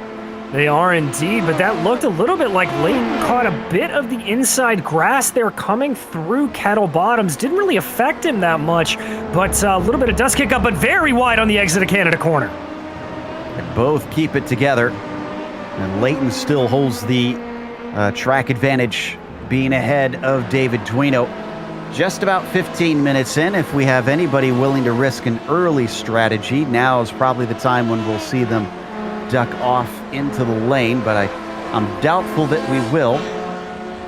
They are indeed, but that looked a little bit like Leighton caught a bit of the inside grass there coming through Kettle Bottoms. Didn't really affect him that much, but a little bit of dust kick up, but very wide on the exit of Canada corner. They both keep it together, and Leighton still holds the track advantage, being ahead of David Duino. Just about 15 minutes in, if we have anybody willing to risk an early strategy, now is probably the time when we'll see them duck off into the lane, but I'm doubtful that we will.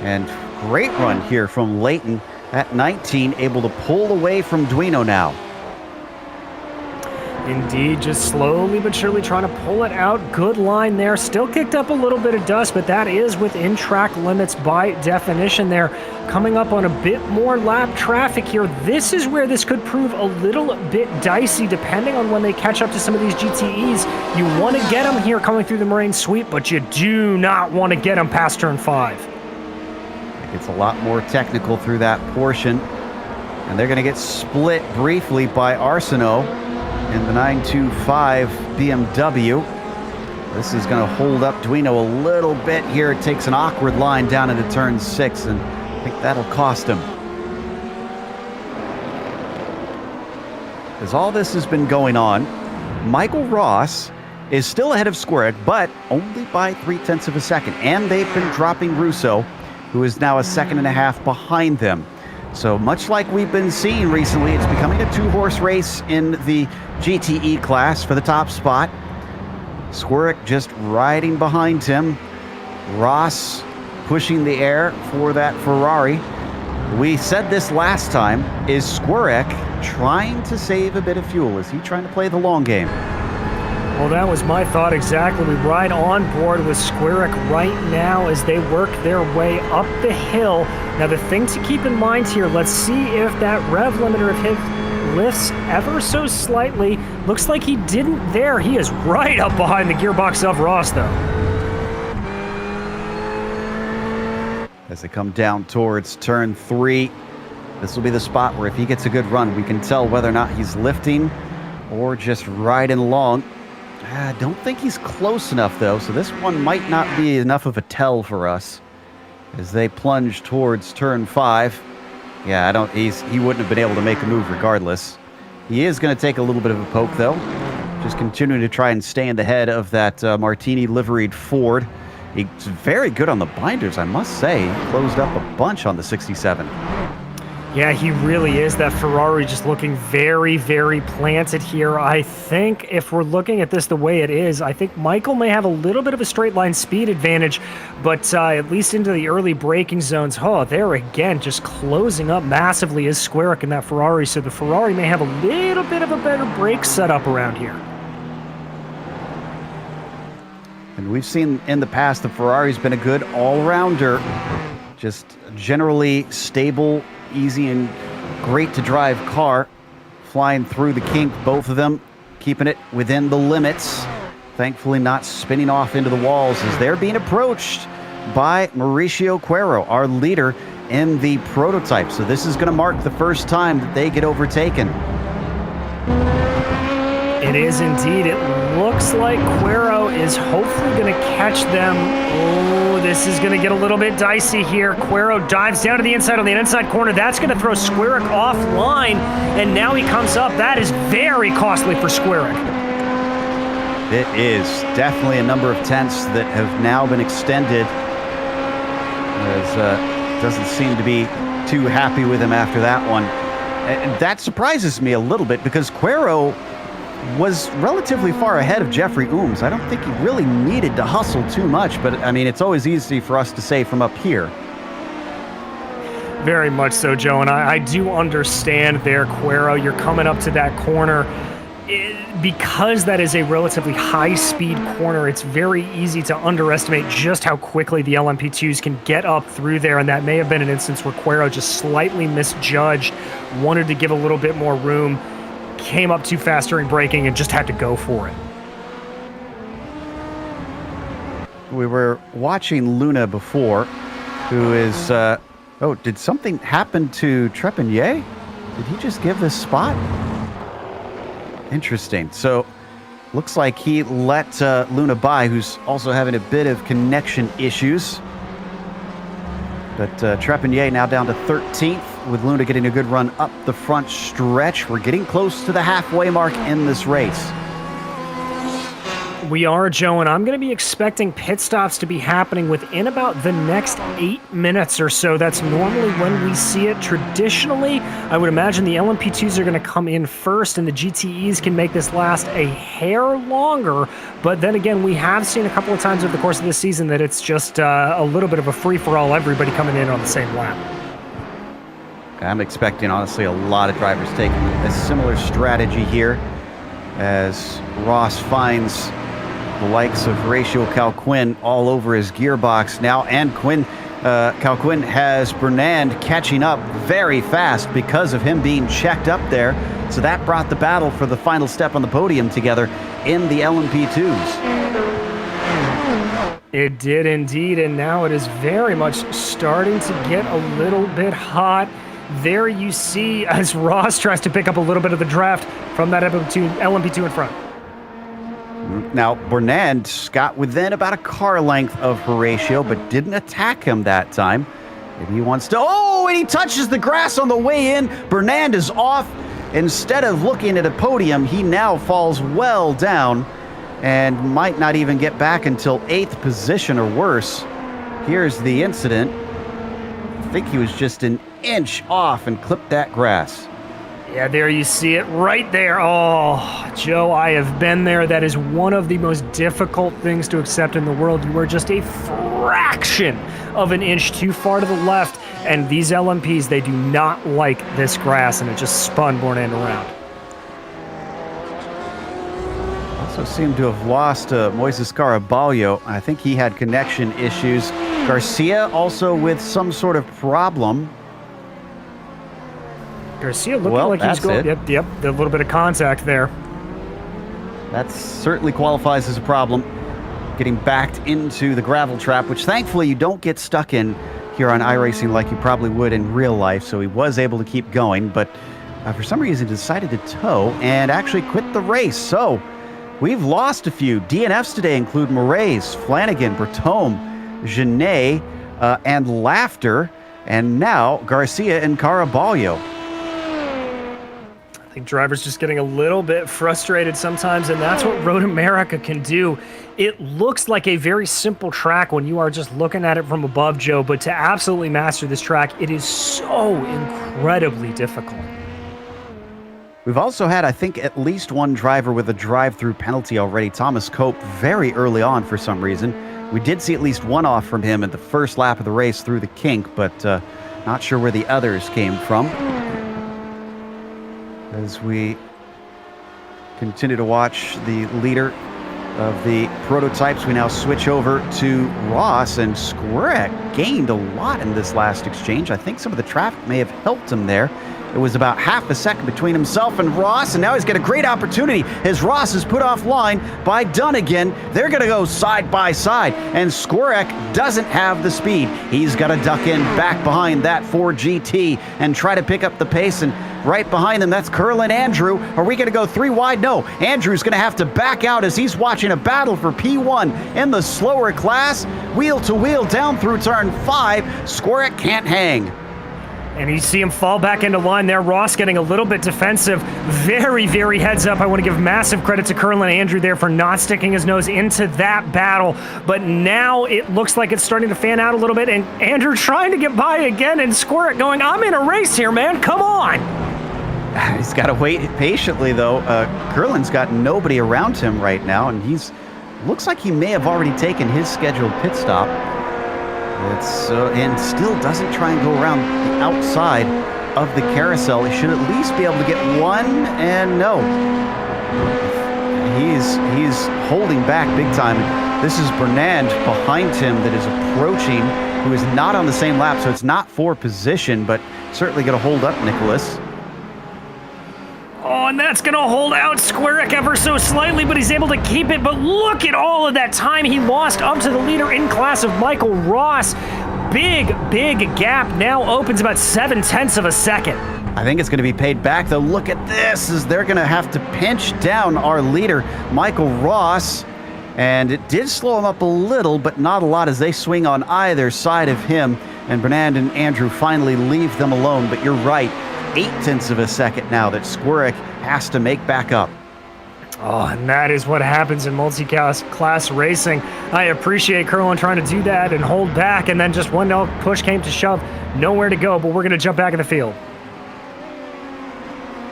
And great run here from Leighton at 19, able to pull away from Duino now. Indeed, just slowly but surely trying to pull it out. Good line there. Still kicked up a little bit of dust, but that is within track limits by definition there. Coming up on a bit more lap traffic here. This is where this could prove a little bit dicey depending on when they catch up to some of these GTEs. You want to get them here coming through the Marine Sweep, but you do not want to get them past turn 5. It's a lot more technical through that portion, and they're going to get split briefly by Arsenault in the 925 BMW. This is going to hold up Duino a little bit here. It takes an awkward line down into turn 6, and I think that'll cost him. As all this has been going on, Michael Ross is still ahead of Squarick, but only by 0.3 of a second. And they've been dropping Russo, who is now a 1.5 seconds behind them. So much like we've been seeing recently, it's becoming a 2-horse race in the GTE class for the top spot. Squarick just riding behind him. Ross pushing the air for that Ferrari. We said this last time. Is Squarick trying to save a bit of fuel? Is he trying to play the long game? Well, that was my thought exactly. We ride on board with Squarick right now as they work their way up the hill. Now, the thing to keep in mind here, let's see if that rev limiter of his lifts ever so slightly. Looks like he didn't there. He is right up behind the gearbox of Ross, though. As they come down towards turn 3, this will be the spot where if he gets a good run, we can tell whether or not he's lifting or just riding along. I don't think he's close enough, though, so this one might not be enough of a tell for us as they plunge towards turn 5. Yeah, he wouldn't have been able to make a move regardless. He is going to take a little bit of a poke, though, just continuing to try and stay in the head of that Martini liveried Ford. He's very good on the binders, I must say. He closed up a bunch on the 67. Yeah, he really is. That Ferrari just looking very, very planted here. I think if we're looking at this the way it is, I think Michael may have a little bit of a straight line speed advantage, but at least into the early braking zones, there again, just closing up massively is Squarick in that Ferrari, so the Ferrari may have a little bit of a better brake setup around here. And we've seen in the past the Ferrari's been a good all-rounder, just generally stable, easy and great to drive car, flying through the kink, both of them keeping it within the limits, thankfully not spinning off into the walls as they're being approached by Mauricio Cuero, our leader in the prototype. So this is going to mark the first time that they get overtaken. It is indeed. It looks like Cuero is hopefully going to catch them. Oh, this is going to get a little bit dicey here. Cuero dives down to the inside on the inside corner. That's going to throw Squarick offline, and now he comes up. That is very costly for Squarick. It is definitely a number of tenths that have now been extended, as doesn't seem to be too happy with him after that one. And that surprises me a little bit because Cuero was relatively far ahead of Jeffrey Ooms. I don't think he really needed to hustle too much, but I mean, it's always easy for us to say from up here. Very much so, Joe, and I do understand there, Cuero. You're coming up to that corner. Because that is a relatively high-speed corner, it's very easy to underestimate just how quickly the LMP2s can get up through there, and that may have been an instance where Cuero just slightly misjudged, wanted to give a little bit more room, came up too fast during braking, and just had to go for it. We were watching Luna before, who is... oh, did something happen to Trepanier? Did he just give this spot? Interesting. So, looks like he let Luna by, who's also having a bit of connection issues. But Trepanier now down to 13th, with Luna getting a good run up the front stretch. We're getting close to the halfway mark in this race. We are, Joe, and I'm going to be expecting pit stops to be happening within about the next 8 minutes or so. That's normally when we see it. Traditionally, I would imagine the LMP2s are going to come in first, and the GTEs can make this last a hair longer. But then again, we have seen a couple of times over the course of this season that it's just a little bit of a free-for-all, everybody coming in on the same lap. I'm expecting, honestly, a lot of drivers taking a similar strategy here as Ross finds the likes of Horatio Calquin all over his gearbox now, and Calquin has Bernand catching up very fast because of him being checked up there. So that brought the battle for the final step on the podium together in the LMP2s. It did indeed, and now it is very much starting to get a little bit hot. There you see as Ross tries to pick up a little bit of the draft from that LMP2 in front. Now, Bernand got within about a car length of Horatio, but didn't attack him that time. Maybe he wants to... Oh, and he touches the grass on the way in. Bernand is off. Instead of looking at a podium, he now falls well down and might not even get back until 8th position or worse. Here's the incident. I think he was just an inch off and clipped that grass. Yeah, there you see it right there. Oh, Joe, I have been there. That is one of the most difficult things to accept in the world. You are just a fraction of an inch too far to the left, and these LMPs, they do not like this grass, and it just spun Bernand around. Also seemed to have lost Moises Caraballo. I think he had connection issues. Garcia also with some sort of problem. Garcia looking like he's going. Yep, a little bit of contact there. That certainly qualifies as a problem. Getting backed into the gravel trap, which thankfully you don't get stuck in here on iRacing like you probably would in real life. So he was able to keep going, but for some reason decided to tow and actually quit the race. So we've lost a few. DNFs today include Moraes, Flanagan, Bertome, Genet, and Laughter, and now Garcia and Caraballo. I think drivers just getting a little bit frustrated sometimes, and that's what Road America can do. It looks like a very simple track when you are just looking at it from above, Joe, but to absolutely master this track, it is so incredibly difficult. We've also had, I think, at least one driver with a drive-through penalty already. Thomas Cope very early on for some reason. We did see at least one off from him at the first lap of the race through the kink, but not sure where the others came from. As we continue to watch the leader of the prototypes, we now switch over to Ross, and Squirek gained a lot in this last exchange. I think some of the traffic may have helped him there. It was about half a second between himself and Ross, and now he's got a great opportunity as Ross is put offline by Dunnigan. They're going to go side by side, and Squirek doesn't have the speed. He's got to duck in back behind that Ford GT and try to pick up the pace, and right behind them, that's Curlin Andrew. Are we going to go 3 wide? No. Andrew's going to have to back out as he's watching a battle for P1 in the slower class. Wheel to wheel down through turn 5. Squirek can't hang. And you see him fall back into line there. Ross getting a little bit defensive. Very, very heads up. I want to give massive credit to Curlin Andrew there for not sticking his nose into that battle. But now it looks like it's starting to fan out a little bit. And Andrew trying to get by again, and Squirek going, I'm in a race here, man. Come on. He's got to wait patiently, though. Curlin's got nobody around him right now, and looks like he may have already taken his scheduled pit stop. And still doesn't try and go around the outside of the carousel. He should at least be able to get one, and no. He's holding back big time. This is Bernand behind him that is approaching, who is not on the same lap, so it's not for position, but certainly going to hold up Nicholas. Oh, and that's going to hold out Squirek ever so slightly, but he's able to keep it. But look at all of that time he lost up to the leader in class of Michael Ross. Big gap now opens about 0.7 of a second. I think it's going to be paid back, though. Look at this, as they're going to have to pinch down our leader, Michael Ross. And it did slow him up a little, but not a lot as they swing on either side of him. And Bernand and Andrew finally leave them alone. But you're right. 0.8 of a second now that Squirek has to make back up. Oh, and that is what happens in multi-class racing. I appreciate Curlin trying to do that and hold back, and then just when push came to shove, nowhere to go, but we're going to jump back in the field.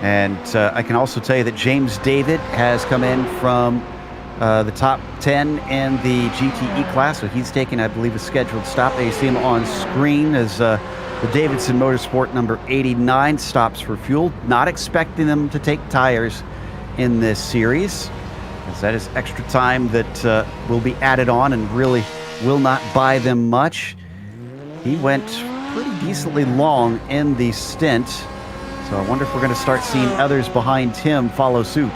And I can also tell you that James David has come in from the top 10 in the GTE class, so he's taking, I believe, a scheduled stop. You see him on screen as the Davidson Motorsport number 89 stops for fuel. Not expecting them to take tires in this series, as that is extra time that will be added on and really will not buy them much. He went pretty decently long in the stint, so I wonder if we're going to start seeing others behind him follow suit.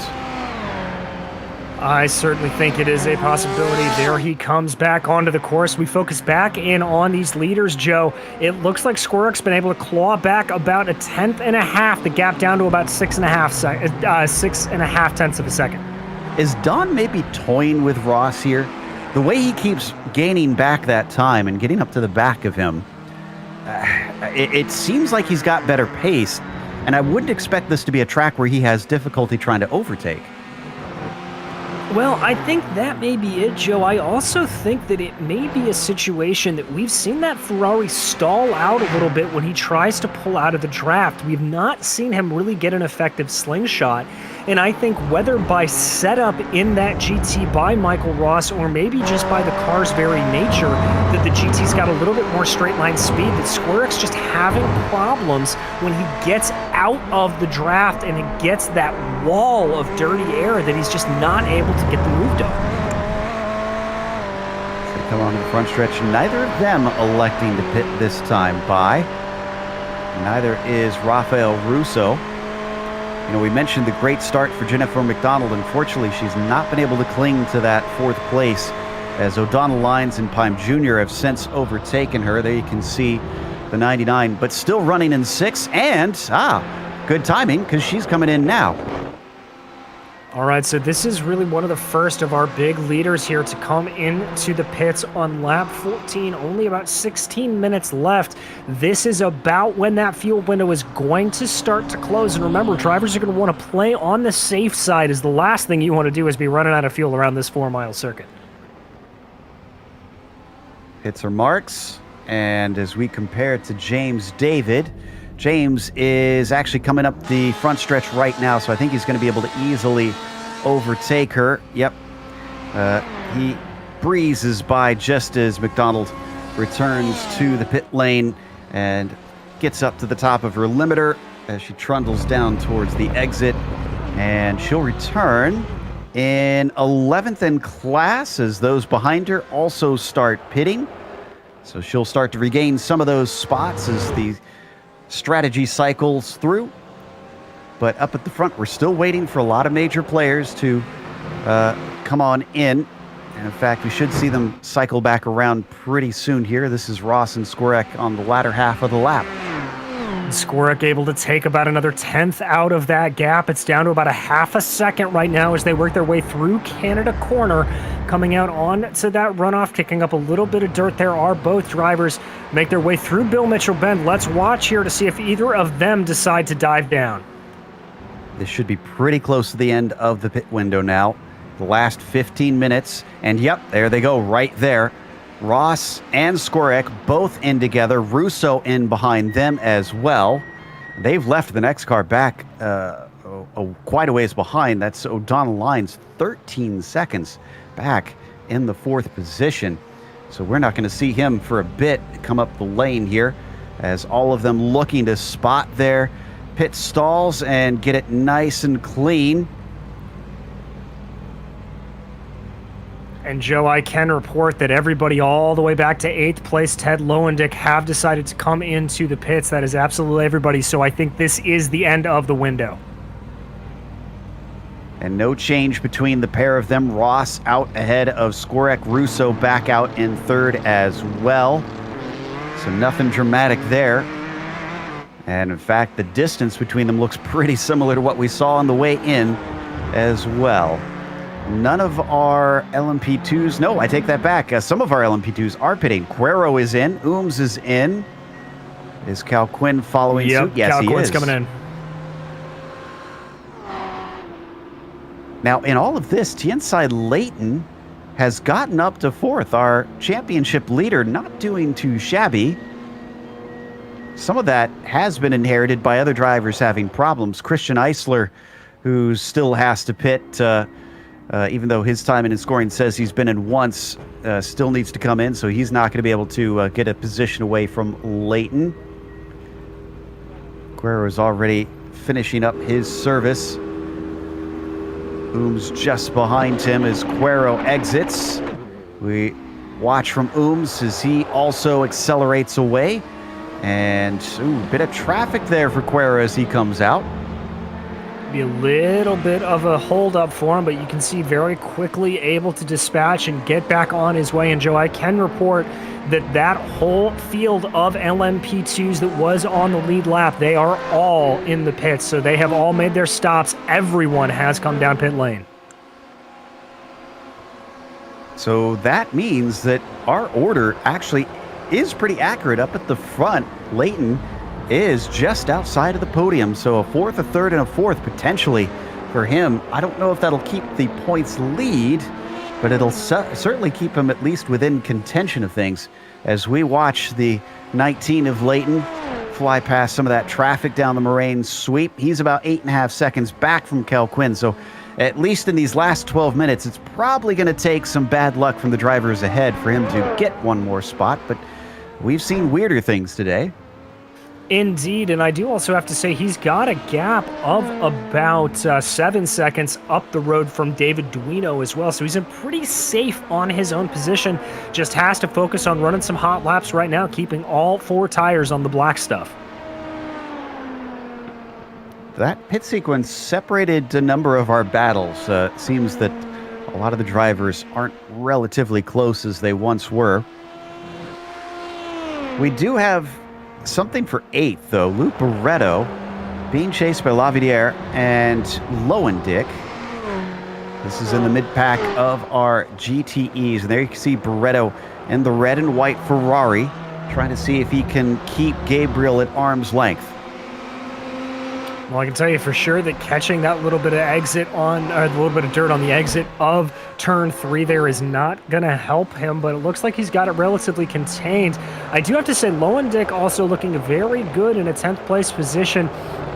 I certainly think it is a possibility. There he comes back onto the course. We focus back in on these leaders, Joe. It looks like Squirrek's been able to claw back about 1.5, the gap down to about 6.5 of a second. Is Don maybe toying with Ross here? The way he keeps gaining back that time and getting up to the back of him, it seems like he's got better pace, and I wouldn't expect this to be a track where he has difficulty trying to overtake. Well, I think that may be it, Joe. I also think that it may be a situation that we've seen that Ferrari stall out a little bit when he tries to pull out of the draft. We've not seen him really get an effective slingshot. And I think whether by setup in that GT by Michael Ross or maybe just by the car's very nature, that the GT's got a little bit more straight line speed, that SquareX just having problems when he gets out of the draft and it gets that wall of dirty air that he's just not able to get the move done. Come on to the front stretch. Neither of them electing to pit this time by. Neither is Rafael Russo. You know, we mentioned the great start for Jennifer McDonald. Unfortunately, she's not been able to cling to that fourth place, as O'Donnell Lyons and Pime Jr. have since overtaken her. There you can see the 99, but still running in 6th. And, good timing, because she's coming in now. All right, so this is really one of the first of our big leaders here to come into the pits on lap 14. Only about 16 minutes left. This is about when that fuel window is going to start to close. And remember, drivers are going to want to play on the safe side, as the last thing you want to do is be running out of fuel around this 4-mile circuit. Hits are marks, and as we compare it to James David, James is actually coming up the front stretch right now, so I think he's going to be able to easily overtake her. Yep. He breezes by just as McDonald returns to the pit lane and gets up to the top of her limiter as she trundles down towards the exit. And she'll return in 11th in class as those behind her also start pitting. So she'll start to regain some of those spots as the strategy cycles through. But up at the front, we're still waiting for a lot of major players to come on in. And in fact, we should see them cycle back around pretty soon here. This is Ross and Skorek on the latter half of the lap. Skorek able to take about another 10th out of that gap. It's down to about a half a second right now as they work their way through Canada Corner, coming out on to that runoff, kicking up a little bit of dirt. There are both drivers make their way through Bill Mitchell Bend. Let's watch here to see if either of them decide to dive down. This should be pretty close to the end of the pit window now. The last 15 minutes, and yep, there they go right there. Ross and Skorek both in together. Russo in behind them as well. They've left the next car back quite a ways behind. That's O'Donnell Lyons, 13 seconds back in the 4th position. So we're not going to see him for a bit come up the lane here, as all of them looking to spot their pit stalls and get it nice and clean. And Joe, I can report that everybody all the way back to 8th place, Ted Lowendick, have decided to come into the pits. That is absolutely everybody. So I think this is the end of the window. And no change between the pair of them. Ross out ahead of Skorek. Russo back out in 3rd as well. So nothing dramatic there. And in fact, the distance between them looks pretty similar to what we saw on the way in as well. None of our LMP2s, no, I take that back. Some of our LMP2s are pitting. Cuero is in, Ooms is in. Is Cal Quinn following suit? Yes, Cal he Quinn's is. Coming in. Now, in all of this, Tiensai Leighton has gotten up to 4th. Our championship leader not doing too shabby. Some of that has been inherited by other drivers having problems. Christian Eisler, who still has to pit, even though his time in his scoring says he's been in once, still needs to come in, so he's not going to be able to get a position away from Leighton. Guerrero is already finishing up his service. Ooms just behind him as Cuero exits. We watch from Ooms as he also accelerates away. And, bit of traffic there for Cuero as he comes out. Be a little bit of a hold-up for him, but you can see very quickly able to dispatch and get back on his way. And, Joe, I can report that that whole field of LMP2s that was on the lead lap, they are all in the pits, so they have all made their stops. Everyone has come down pit lane. So that means that our order actually is pretty accurate. Up at the front, Leighton is just outside of the podium, so a 4th, a 3rd, and a 4th potentially for him. I don't know if that'll keep the points lead, but it'll certainly keep him at least within contention of things as we watch the 19 of Leighton fly past some of that traffic down the Moraine sweep. He's about 8.5 seconds back from Kel Quinn, so at least in these last 12 minutes, it's probably going to take some bad luck from the drivers ahead for him to get one more spot, but we've seen weirder things today. Indeed, and I do also have to say he's got a gap of about 7 seconds up the road from David Duino as well, so he's in pretty safe on his own position. Just has to focus on running some hot laps right now, keeping all 4 tires on the black stuff. That pit sequence separated a number of our battles. It seems that a lot of the drivers aren't relatively close as they once were. We do have something for 8th, though. Lou Barretto being chased by Lavidiere and Lowendick. This is in the mid-pack of our GTEs. And there you can see Barretto in the red and white Ferrari, trying to see if he can keep Gabriel at arm's length. Well, I can tell you for sure that catching that little bit of exit on, a little bit of dirt on the exit of turn 3 there is not going to help him, but it looks like he's got it relatively contained. I do have to say Lowendick also looking very good in a 10th place position.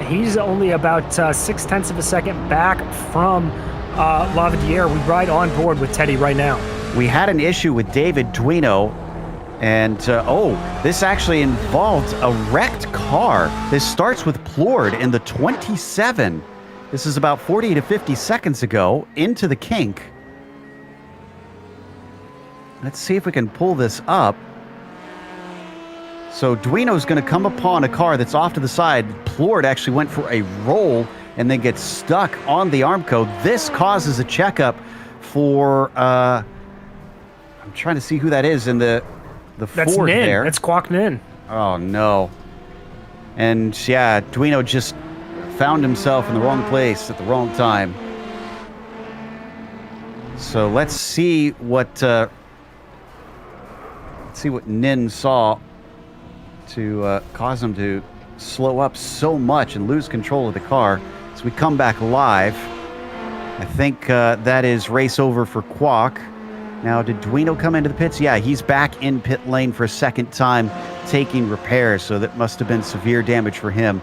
He's only about 0.6 of a second back from Lavidiere. We ride on board with Teddy right now. We had an issue with David Duino. And, this actually involved a wrecked car. This starts with Plord in the 27. This is about 40 to 50 seconds ago into the kink. Let's see if we can pull this up. So Duino's going to come upon a car that's off to the side. Plord actually went for a roll and then gets stuck on the Armco. This causes a checkup for, I'm trying to see who that is in the That's Ford Nin. there. That's Kwok Nin. Oh, no. And, yeah, Duino just found himself in the wrong place at the wrong time. So let's see what Nin saw to cause him to slow up so much and lose control of the car. As we come back live, I think that is race over for Kwok. Now, did Duino come into the pits? Yeah, he's back in pit lane for a second time, taking repairs, so that must have been severe damage for him.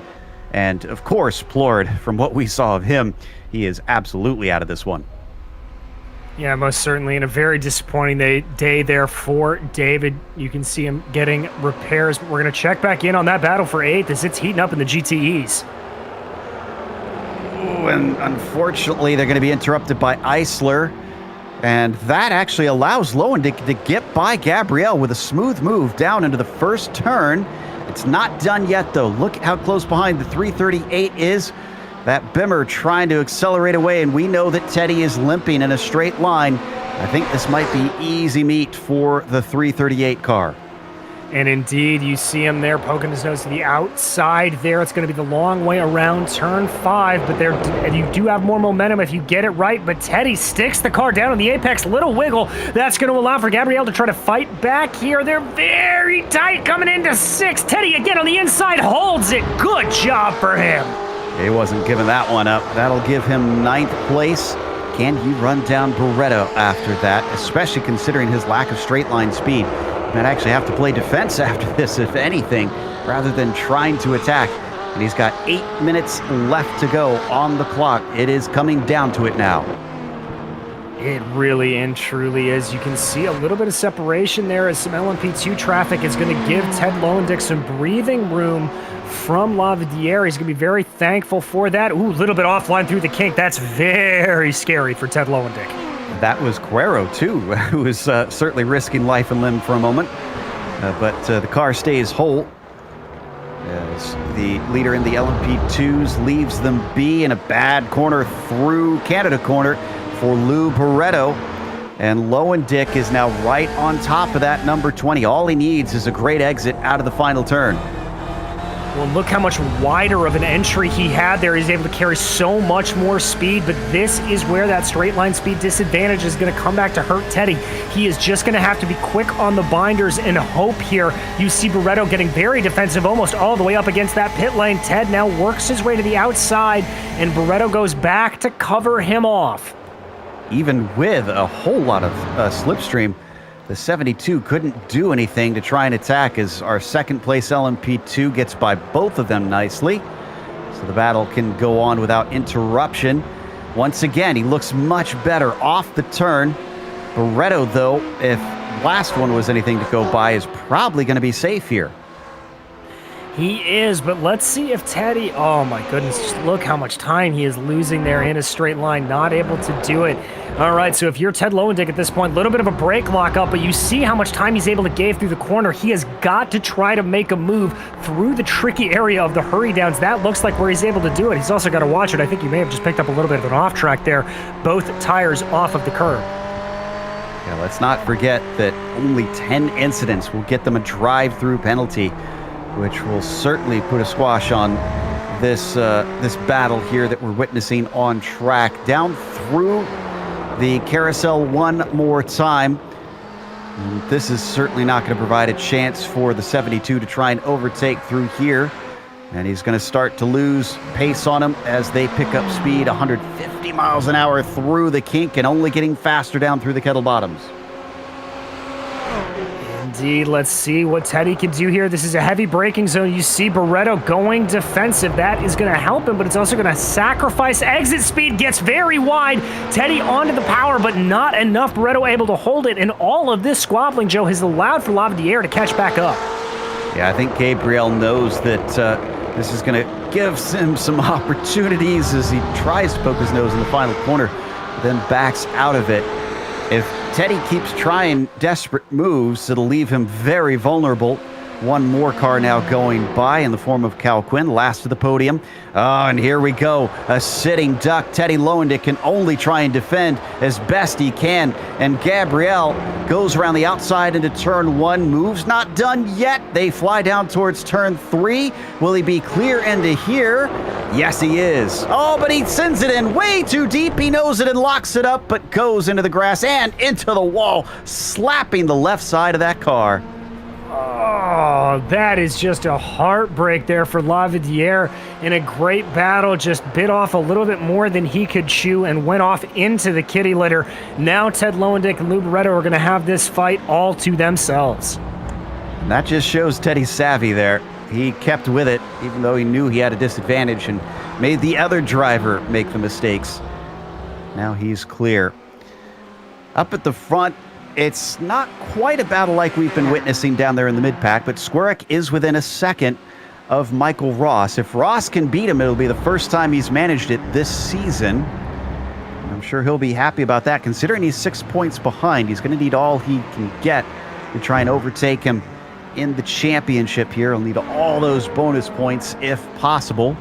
And, of course, Plord, from what we saw of him, he is absolutely out of this one. Yeah, most certainly. And a very disappointing day there for David. You can see him getting repairs. But we're going to check back in on that battle for 8th as it's heating up in the GTEs. Ooh, and unfortunately, they're going to be interrupted by Eisler. And that actually allows Lowendick to get by Gabriel with a smooth move down into the first turn. It's not done yet, though. Look how close behind the 338 is. That Bimmer trying to accelerate away, and we know that Teddy is limping in a straight line. I think this might be easy meat for the 338 car. And indeed, you see him there poking his nose to the outside there. It's going to be the long way around turn 5, but there you do have more momentum if you get it right. But Teddy sticks the car down on the apex. Little wiggle. That's going to allow for Gabriel to try to fight back here. They're very tight coming into 6. Teddy again on the inside holds it. Good job for him. He wasn't giving that one up. That'll give him 9th place. Can he run down Barretto after that, especially considering his lack of straight line speed? He might actually have to play defense after this, if anything, rather than trying to attack. And he's got 8 minutes left to go on the clock. It is coming down to it now. It really and truly is. You can see a little bit of separation there as some LMP2 traffic is going to give Ted Lowendick some breathing room from Lavidiere. He's going to be very thankful for that. Ooh, a little bit offline through the kink. That's very scary for Ted Lowendick. That was Cuero, too, who was certainly risking life and limb for a moment. But the car stays whole. As the leader in the LMP2s leaves them be in a bad corner through Canada corner for Lou Barretto. And Lowendick is now right on top of that number 20. All he needs is a great exit out of the final turn. Well, look how much wider of an entry he had there. He's able to carry so much more speed, but this is where that straight line speed disadvantage is going to come back to hurt Teddy. He is just going to have to be quick on the binders and hope here. You see Barretto getting very defensive almost all the way up against that pit lane. Ted now works his way to the outside, and Barretto goes back to cover him off. Even with a whole lot of slipstream, The 72 couldn't do anything to try and attack as our second place LMP2 gets by both of them nicely. So the battle can go on without interruption. Once again, he looks much better off the turn. Barretto, though, if last one was anything to go by, is probably going to be safe here. He is, but let's see if Teddy... Oh, my goodness. Just look how much time he is losing there in a straight line. Not able to do it. All right, so if you're Ted Lowendick at this point, a little bit of a brake lock up, but you see how much time he's able to gain through the corner. He has got to try to make a move through the tricky area of the hurry downs. That looks like where he's able to do it. He's also got to watch it. I think he may have just picked up a little bit of an off track there. Both tires off of the curb. Yeah, let's not forget that only 10 incidents will get them a drive-through penalty, which will certainly put a squash on this battle here that we're witnessing on track. Down through the carousel one more time. And this is certainly not going to provide a chance for the 72 to try and overtake through here. And he's going to start to lose pace on him as they pick up speed 150 miles an hour through the kink and only getting faster down through the kettle bottoms. Indeed, let's see what Teddy can do here. This is a heavy braking zone. You see Barretto going defensive. That is going to help him, but it's also going to sacrifice exit speed. Gets very wide. Teddy onto the power, but not enough. Barretto able to hold it, and all of this squabbling, Joe, has allowed for Lavadier to catch back up. Yeah, I think Gabriel knows that this is going to give him some opportunities as he tries to poke his nose in the final corner, then backs out of it. If Teddy keeps trying desperate moves, it'll leave him very vulnerable. One more car now going by in the form of Cal Quinn, last to the podium. Oh, and here we go. A sitting duck. Teddy Lowendick can only try and defend as best he can. And Gabriel goes around the outside into turn one. Move's not done yet. They fly down towards turn three. Will he be clear into here? Yes, he is. Oh, but he sends it in way too deep. He knows it and locks it up, but goes into the grass and into the wall, slapping the left side of that car. Oh, that is just a heartbreak there for Lavadier in a great battle. Just bit off a little bit more than he could chew and went off into the kitty litter. Now Ted Lowendick and Lou Barretto are going to have this fight all to themselves. And that just shows Teddy's savvy there. He kept with it, even though he knew he had a disadvantage and made the other driver make the mistakes. Now he's clear. Up at the front, it's not quite a battle like we've been witnessing down there in the mid-pack, but Squirek is within a second of Michael Ross. If Ross can beat him, it'll be the first time he's managed it this season. I'm sure he'll be happy about that, considering he's 6 points behind. He's going to need all he can get to try and overtake him in the championship here. He'll need all those bonus points if possible.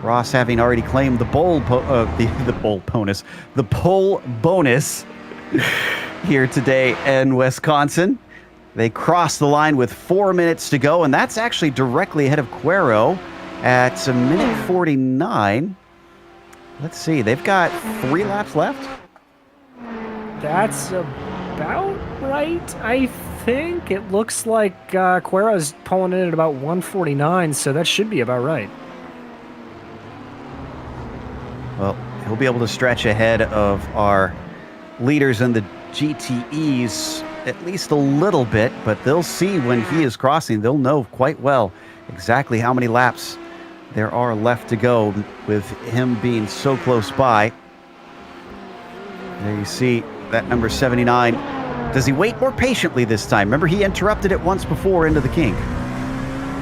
Ross having already claimed the pole bonus here today in Wisconsin. They cross the line with 4 minutes to go, and that's actually directly ahead of Cuero at a minute 49. Let's see, they've got 3 laps left. That's about right, I think. It looks like Cuero's pulling in at about 149, so that should be about right. Well, he'll be able to stretch ahead of our leaders in the GTEs at least a little bit, but they'll see when he is crossing. They'll know quite well exactly how many laps there are left to go with him being so close by. There you see that number 79. Does he wait more patiently this time? Remember, he interrupted it once before into the kink.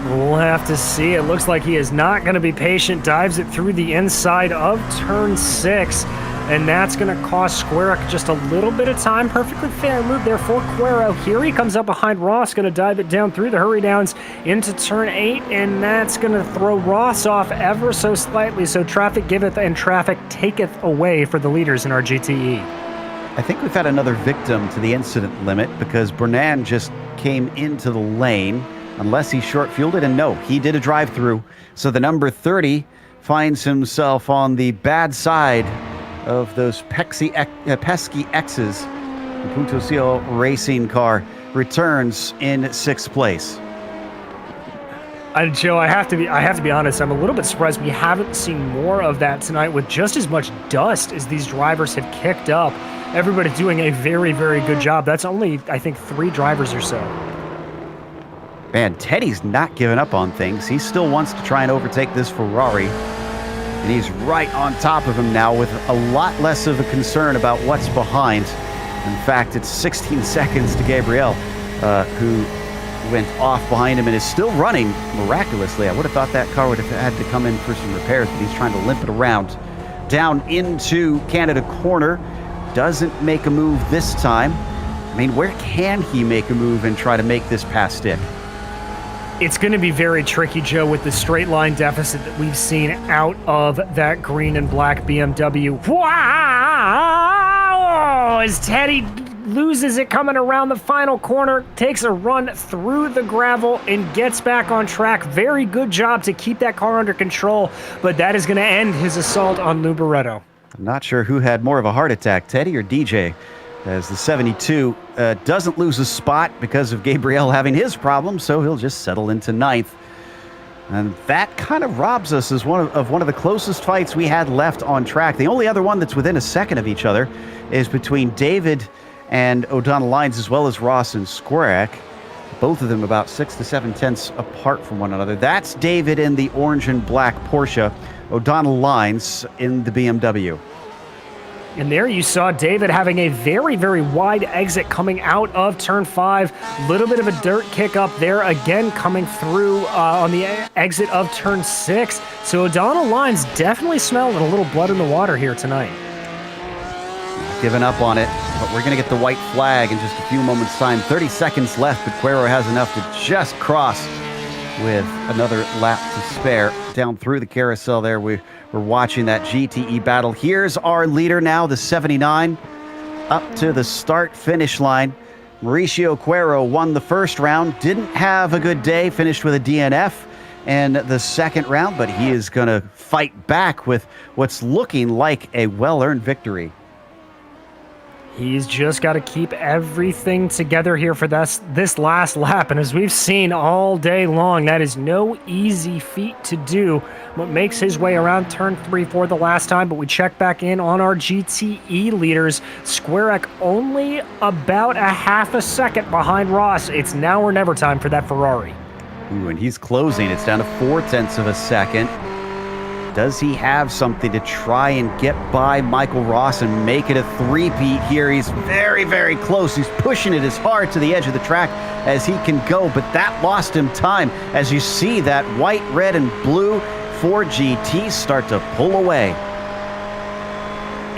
We'll have to see. It looks like he is not going to be patient. Dives it through the inside of turn 6. And that's going to cost Squirek just a little bit of time. Perfectly fair move there for Cuero. Here he comes up behind Ross, going to dive it down through the hurry downs into turn 8, and that's going to throw Ross off ever so slightly. So traffic giveth and traffic taketh away for the leaders in our GTE. I think we've had another victim to the incident limit because Bernan just came into the lane, unless he short-fueled it, and no, he did a drive-through. So the number 30 finds himself on the bad side of those pesky X's. The Punto racing car returns in 6th place. Joe, I have to be honest. I'm a little bit surprised we haven't seen more of that tonight with just as much dust as these drivers have kicked up. Everybody doing a very, very good job. That's only, I think, 3 drivers or so. Man, Teddy's not giving up on things. He still wants to try and overtake this Ferrari. And he's right on top of him now with a lot less of a concern about what's behind. In fact, it's 16 seconds to Gabriel, who went off behind him and is still running miraculously. I would have thought that car would have had to come in for some repairs, but he's trying to limp it around. Down into Canada corner. Doesn't make a move this time. I mean, where can he make a move and try to make this pass stick? It's going to be very tricky, Joe, with the straight line deficit that we've seen out of that green and black BMW. Wow! As Teddy loses it coming around the final corner, takes a run through the gravel and gets back on track. Very good job to keep that car under control, but that is going to end his assault on Lou Barretto. I'm not sure who had more of a heart attack, Teddy or DJ, as the 72 doesn't lose a spot because of Gabriel having his problems, so he'll just settle into 9th. And that kind of robs us as one of the closest fights we had left on track. The only other one that's within a second of each other is between David and O'Donnell Lines, as well as Ross and Skorak. Both of them about 6 to 7 tenths apart from one another. That's David in the orange and black Porsche, O'Donnell Lines in the BMW. And there you saw David having a very, very wide exit coming out of turn 5. Little bit of a dirt kick up there again coming through on the exit of turn 6. So O'Donnell Lines definitely smelling a little blood in the water here tonight. Giving up on it, but we're going to get the white flag in just a few moments' time. 30 seconds left, but Quero has enough to just cross with another lap to spare. Down through the carousel there, we're watching that GTE battle. Here's our leader now, the 79, up to the start-finish line. Mauricio Quero won the first round, didn't have a good day, finished with a DNF in the second round, but he is going to fight back with what's looking like a well-earned victory. He's just got to keep everything together here for this last lap. And as we've seen all day long, that is no easy feat to do. What makes his way around turn 3 for the last time, but we check back in on our GTE leaders. Skorak only about a half a second behind Ross. It's now or never time for that Ferrari. Ooh, and he's closing. It's down to 4 tenths of a second. Does he have something to try and get by Michael Ross and make it a three-peat here? He's very, very close. He's pushing it as hard to the edge of the track as he can go, but that lost him time as you see that white, red, and blue Ford GT start to pull away.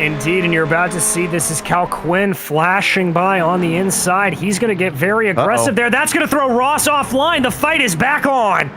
Indeed, and you're about to see this is Cal Quinn flashing by on the inside. He's going to get very aggressive there. That's going to throw Ross offline. The fight is back on.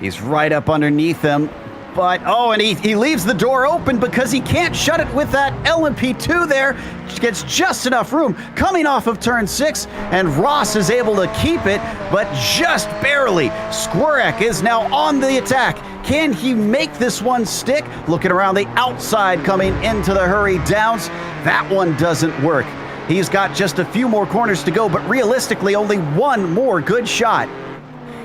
He's right up underneath him. But, and he leaves the door open because he can't shut it with that LMP2 there. Gets just enough room coming off of turn 6, and Ross is able to keep it, but just barely. Skorak is now on the attack. Can he make this one stick? Looking around the outside, coming into the hurry downs. That one doesn't work. He's got just a few more corners to go, but realistically only one more good shot.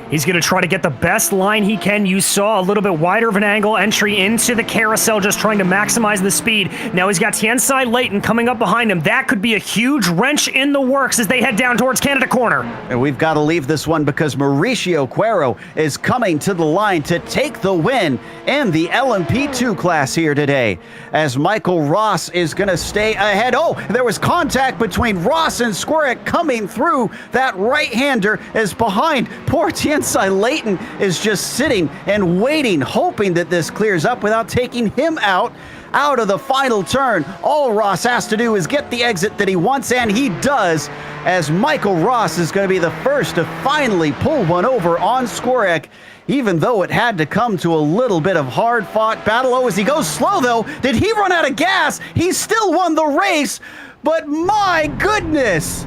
He's going to try to get the best line he can. You saw a little bit wider of an angle entry into the carousel, just trying to maximize the speed. Now he's got Tiensai Leighton coming up behind him. That could be a huge wrench in the works as they head down towards Canada corner. And we've got to leave this one because Mauricio Quero is coming to the line to take the win in the LMP2 class here today, as Michael Ross is going to stay ahead. There was contact between Ross and Skorak coming through. That right-hander is behind. Poor Tiensai Leighton is just sitting and waiting, hoping that this clears up without taking him out of the final turn. All Ross has to do is get the exit that he wants, and he does, as Michael Ross is going to be the first to finally pull one over on Skorak, even though it had to come to a little bit of hard-fought battle. As he goes slow, though, did he run out of gas? He still won the race, but my goodness!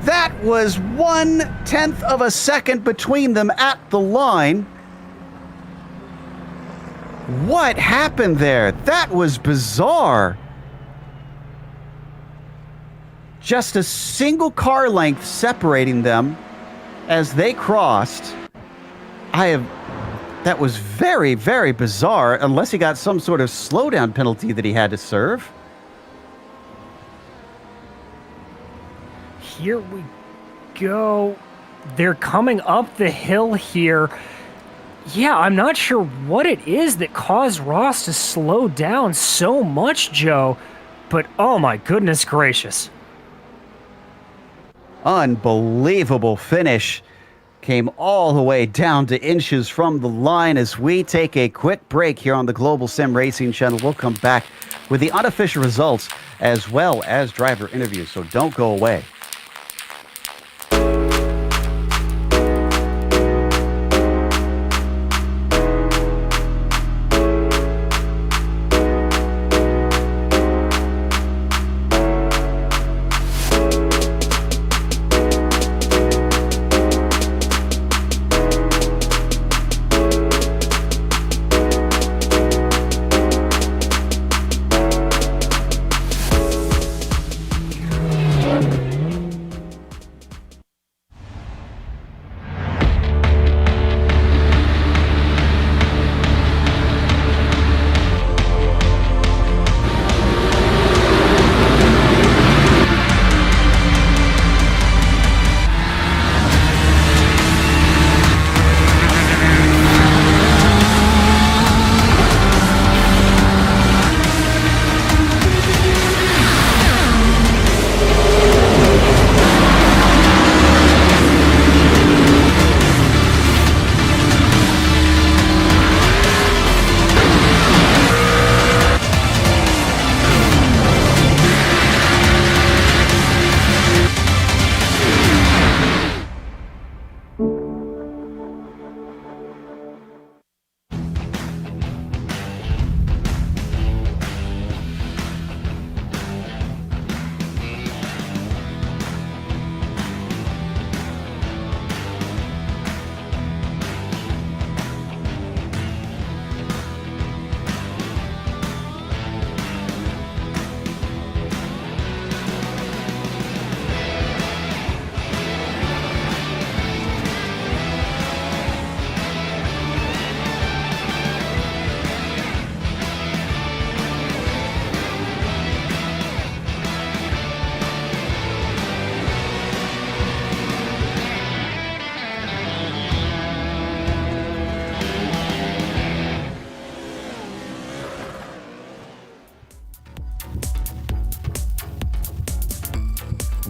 That was 1/10 of a second between them at the line. What happened there? That was bizarre. Just a single car length separating them as they crossed. That was very, very bizarre, unless he got some sort of slowdown penalty that he had to serve. Here we go. They're coming up the hill here. Yeah, I'm not sure what it is that caused Ross to slow down so much, Joe, but oh my goodness gracious. Unbelievable finish. Came all the way down to inches from the line. As we take a quick break here on the Global Sim Racing channel, we'll come back with the unofficial results as well as driver interviews, so don't go away.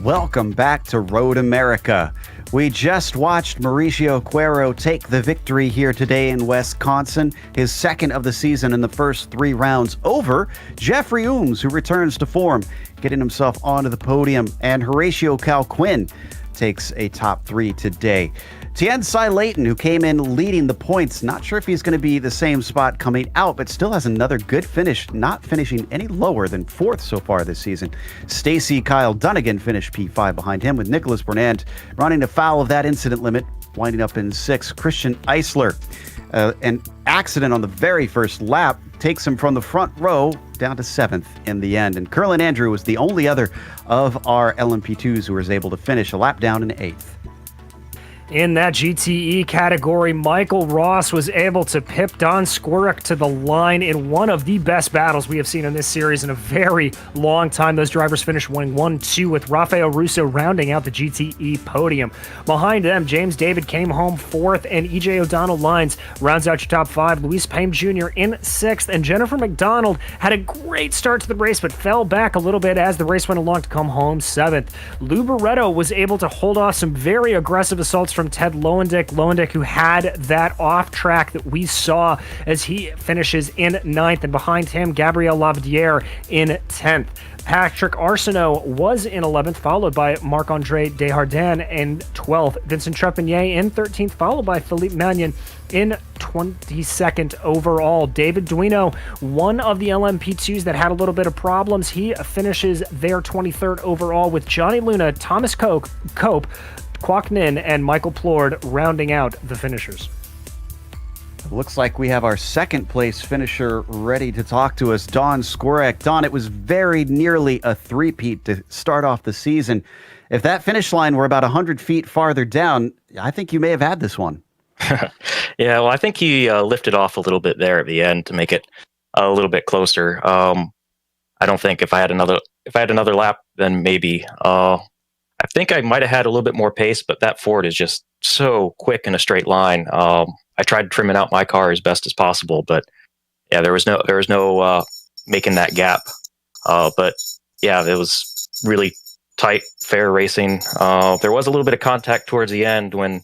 Welcome back to Road America. We just watched Mauricio Cuero take the victory here today in Wisconsin, his second of the season in the first 3 rounds over Jeffrey Ooms, who returns to form, getting himself onto the podium, and Horatio Calquin takes a top 3 today. Tien Sai Layton, who came in leading the points, not sure if he's going to be the same spot coming out, but still has another good finish, not finishing any lower than 4th so far this season. Stacy Kyle Dunnigan finished P5 behind him, with Nicholas Bernand running afoul of that incident limit, winding up in 6th. Christian Eisler, an accident on the very first lap, takes him from the front row down to 7th in the end. And Curlin Andrew was the only other of our LMP2s who was able to finish a lap down in 8th. In that GTE category, Michael Ross was able to pip Don Squirek to the line in one of the best battles we have seen in this series in a very long time. Those drivers finished winning 1-2, with Rafael Russo rounding out the GTE podium. Behind them, James David came home 4th, and EJ O'Donnell Lines rounds out your top 5. Luis Payne Jr. in 6th, and Jennifer McDonald had a great start to the race, but fell back a little bit as the race went along to come home 7th. Lou Barretto was able to hold off some very aggressive assaults from Ted Lowendick, who had that off track that we saw, as he finishes in 9th, and behind him, Gabriel Lavadier in 10th. Patrick Arsenault was in 11th, followed by Marc-Andre Desjardins in 12th. Vincent Trepanier in 13th, followed by Philippe Magnon in 22nd overall. David Duino, one of the LMP2s that had a little bit of problems, he finishes there 23rd overall, with Johnny Luna, Thomas Cope, Kwok Nin, and Michael Plord rounding out the finishers. Looks like we have our second place finisher ready to talk to us, Don Squirek. Don, it was very nearly a three-peat to start off the season. If that finish line were about 100 feet farther down, I think you may have had this one. Yeah, well, I think he lifted off a little bit there at the end to make it a little bit closer. I don't think if I had another lap, then maybe. I think I might have had a little bit more pace, but that Ford is just so quick in a straight line. I tried trimming out my car as best as possible, but yeah, there was no making that gap. But yeah, it was really tight, fair racing. There was a little bit of contact towards the end when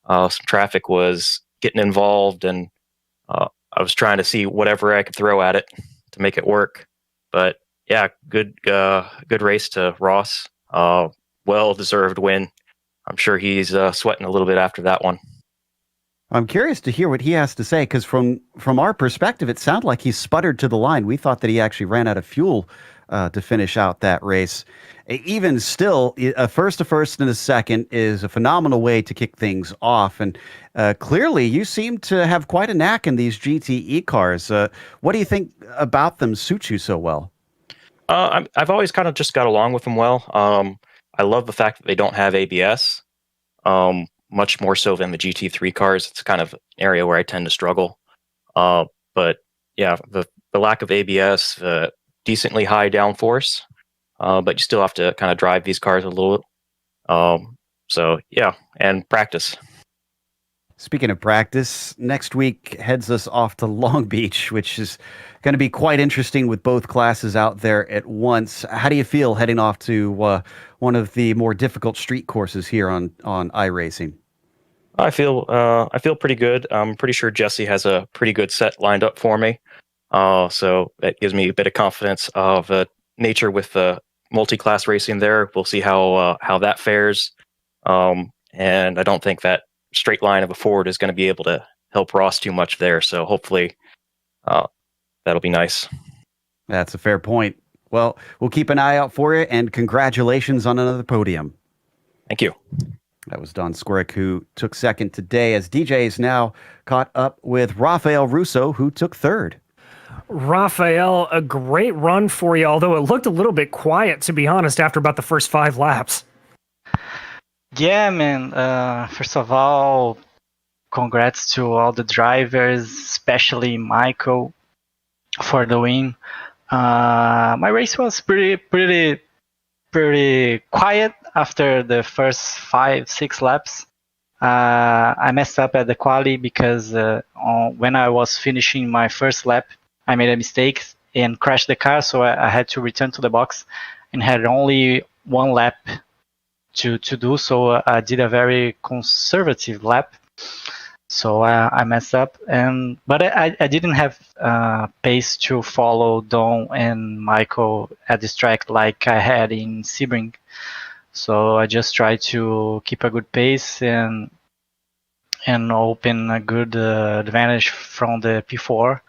some traffic was getting involved, and I was trying to see whatever I could throw at it to make it work. But yeah, good race to Ross. Well-deserved win. I'm sure he's sweating a little bit after that one. I'm curious to hear what he has to say, because from our perspective, it sounded like he sputtered to the line. We thought that he actually ran out of fuel to finish out that race. Even still, a first and a second is a phenomenal way to kick things off. And clearly, you seem to have quite a knack in these GTE cars. What do you think about them suit you so well? I've always kind of just got along with them well. I love the fact that they don't have ABS. Much more so than the GT3 cars. It's kind of an area where I tend to struggle. But yeah, the lack of ABS, decently high downforce, but you still have to kind of drive these cars a little. So yeah, and practice. Speaking of practice, next week heads us off to Long Beach, which is going to be quite interesting with both classes out there at once. How do you feel heading off to one of the more difficult street courses here on iRacing? I feel pretty good. I'm pretty sure Jesse has a pretty good set lined up for me. So that gives me a bit of confidence of nature with the multi-class racing there. We'll see how that fares. And I don't think that straight line of a Ford is going to be able to help Ross too much there. So hopefully that'll be nice. That's a fair point. Well, we'll keep an eye out for you, and congratulations on another podium. Thank you. That was Don Squirek, who took second today, as DJ is now caught up with Rafael Russo, who took third. Rafael, a great run for you, although it looked a little bit quiet, to be honest, after about the first 5 laps. Yeah, man. First of all, congrats to all the drivers, especially Michael, for the win. My race was pretty quiet after the first 5-6 laps. I messed up at the quali because when I was finishing my first lap, I made a mistake and crashed the car, so I had to return to the box and had only 1 lap to do. So I did a very conservative lap. So I messed up, but I didn't have pace to follow Don and Michael at this track like I had in Sebring. So I just tried to keep a good pace and open a good advantage from the P4.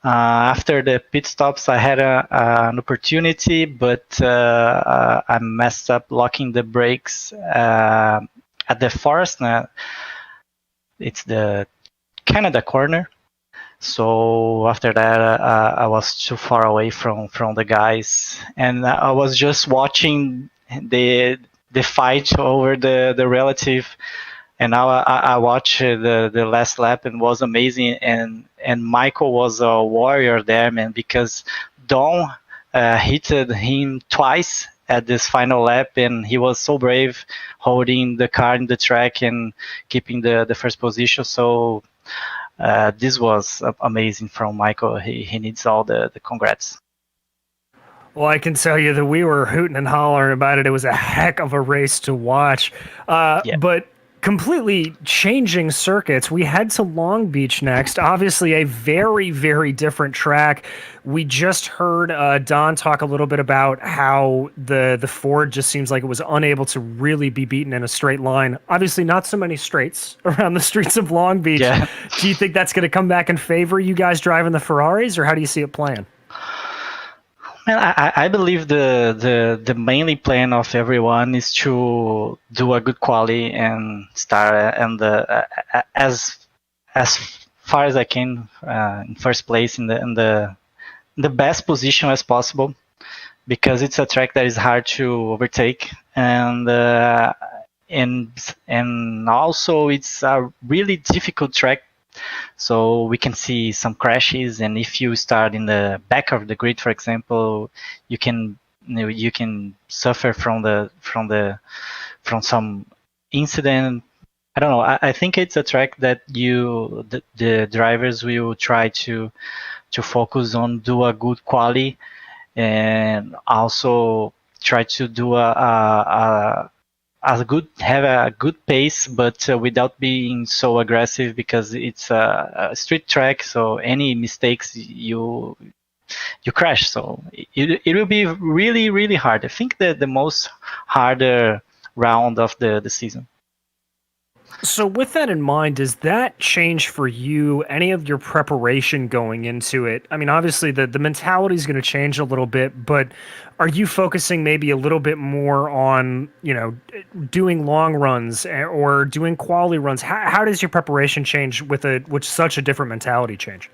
After the pit stops, I had an opportunity, but I messed up locking the brakes at the forest. It's the Canada corner. So after that, I was too far away from the guys, and I was just watching the fight over the relative. And now I watched the last lap, and was amazing. And Michael was a warrior there, man, because Don hit him twice at this final lap, and he was so brave holding the car in the track and keeping the first position. So this was amazing from Michael. He needs all the congrats. Well, I can tell you that we were hooting and hollering about it. It was a heck of a race to watch. Yeah. But completely changing circuits, we head to Long Beach next. Obviously, a very, very different track. We just heard Don talk a little bit about how the Ford just seems like it was unable to really be beaten in a straight line. Obviously, not so many straights around the streets of Long Beach. Yeah. Do you think that's going to come back in favor, you guys driving the Ferraris, or how do you see it playing? Man, I believe the mainly plan of everyone is to do a good quali and start and as far as I can in first place in the best position as possible, because it's a track that is hard to overtake, and also it's a really difficult track So we can see some crashes, and if you start in the back of the grid, for example, you can suffer from some incident. I don't know. I think it's a track that the drivers will try to focus on, do a good quali, and also try to do have a good pace, but without being so aggressive, because it's a street track. So any mistakes, you crash. So it will be really, really hard. I think the most harder round of the season. So with that in mind, does that change for you any of your preparation going into it? I mean, obviously the mentality is going to change a little bit, but are you focusing maybe a little bit more on, doing long runs or doing quality runs? How does your preparation change with such a different mentality change?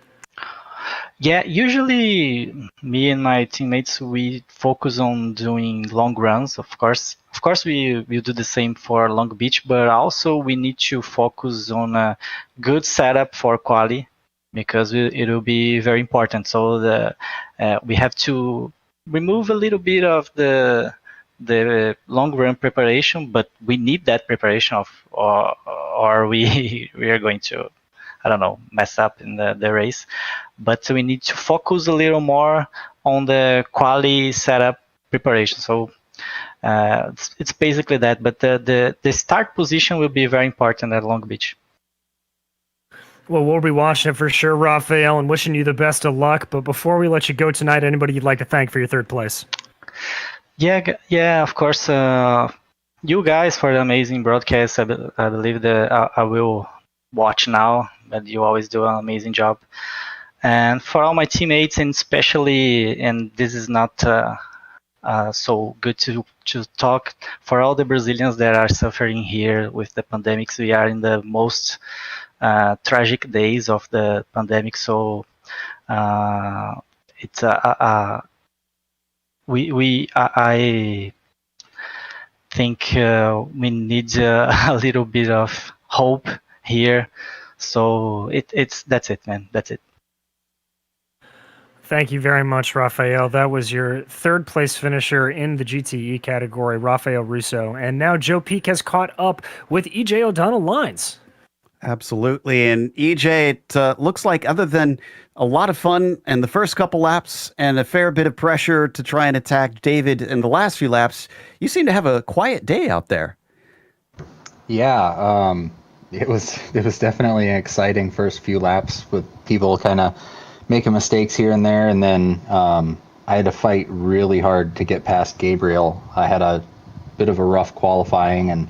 Yeah, usually me and my teammates, we focus on doing long runs. Of course, we do the same for Long Beach, but also we need to focus on a good setup for quali, because it will be very important. So we have to remove a little bit of the long run preparation, but we need that preparation or we are going to, I don't know, mess up in the race. But we need to focus a little more on the quali setup preparation. So it's basically that. But the start position will be very important at Long Beach. Well, we'll be watching it for sure, Rafael, and wishing you the best of luck. But before we let you go tonight, anybody you'd like to thank for your third place? Yeah, of course. You guys for the amazing broadcast. I believe that I will watch now, but you always do an amazing job. And for all my teammates, and especially, and this is not so good to talk, for all the Brazilians that are suffering here with the pandemics. We are in the most tragic days of the pandemic, so it's I think we need a little bit of hope here. So that's it, man. That's it. Thank you very much, Rafael. That was your third place finisher in the GTE category, Rafael Russo. And now Joe Peak has caught up with EJ O'Donnell Lines. Absolutely. And EJ, it looks like, other than a lot of fun and the first couple laps and a fair bit of pressure to try and attack David in the last few laps, you seem to have a quiet day out there. Yeah, it was definitely an exciting first few laps with people kind of making mistakes here and there, and then I had to fight really hard to get past Gabriel. I had a bit of a rough qualifying, and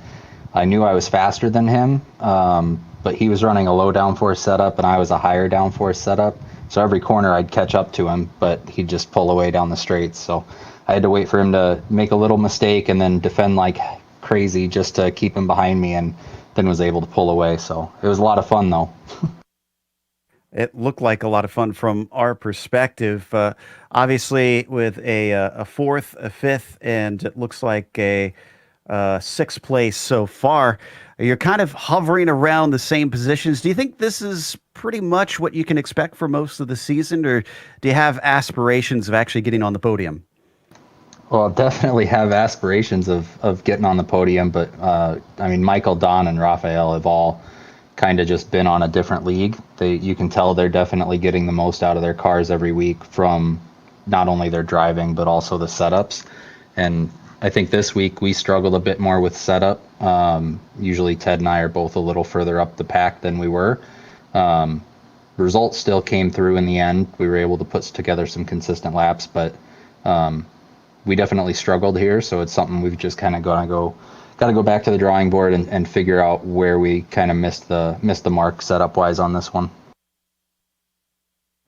I knew I was faster than him, but he was running a low downforce setup and I was a higher downforce setup, so every corner I'd catch up to him, but he'd just pull away down the straights. So I had to wait for him to make a little mistake and then defend like crazy just to keep him behind me, and then was able to pull away. So it was a lot of fun though. It looked like a lot of fun from our perspective. Obviously, with a fourth, a fifth, and it looks like a sixth place so far. You're kind of hovering around the same positions. Do you think this is pretty much what you can expect for most of the season, or do you have aspirations of actually getting on the podium? Well, definitely have aspirations of getting on the podium, but I mean, Michael, Don, and Rafael have all kind of just been on a different league. You can tell they're definitely getting the most out of their cars every week, from not only their driving but also the setups. And I think this week we struggled a bit more with setup. Usually Ted and I are both a little further up the pack than we were. Results still came through in the end. We were able to put together some consistent laps, but we definitely struggled here. So it's something we've just kind of got to go back to the drawing board and figure out where we kind of missed the mark setup wise on this one.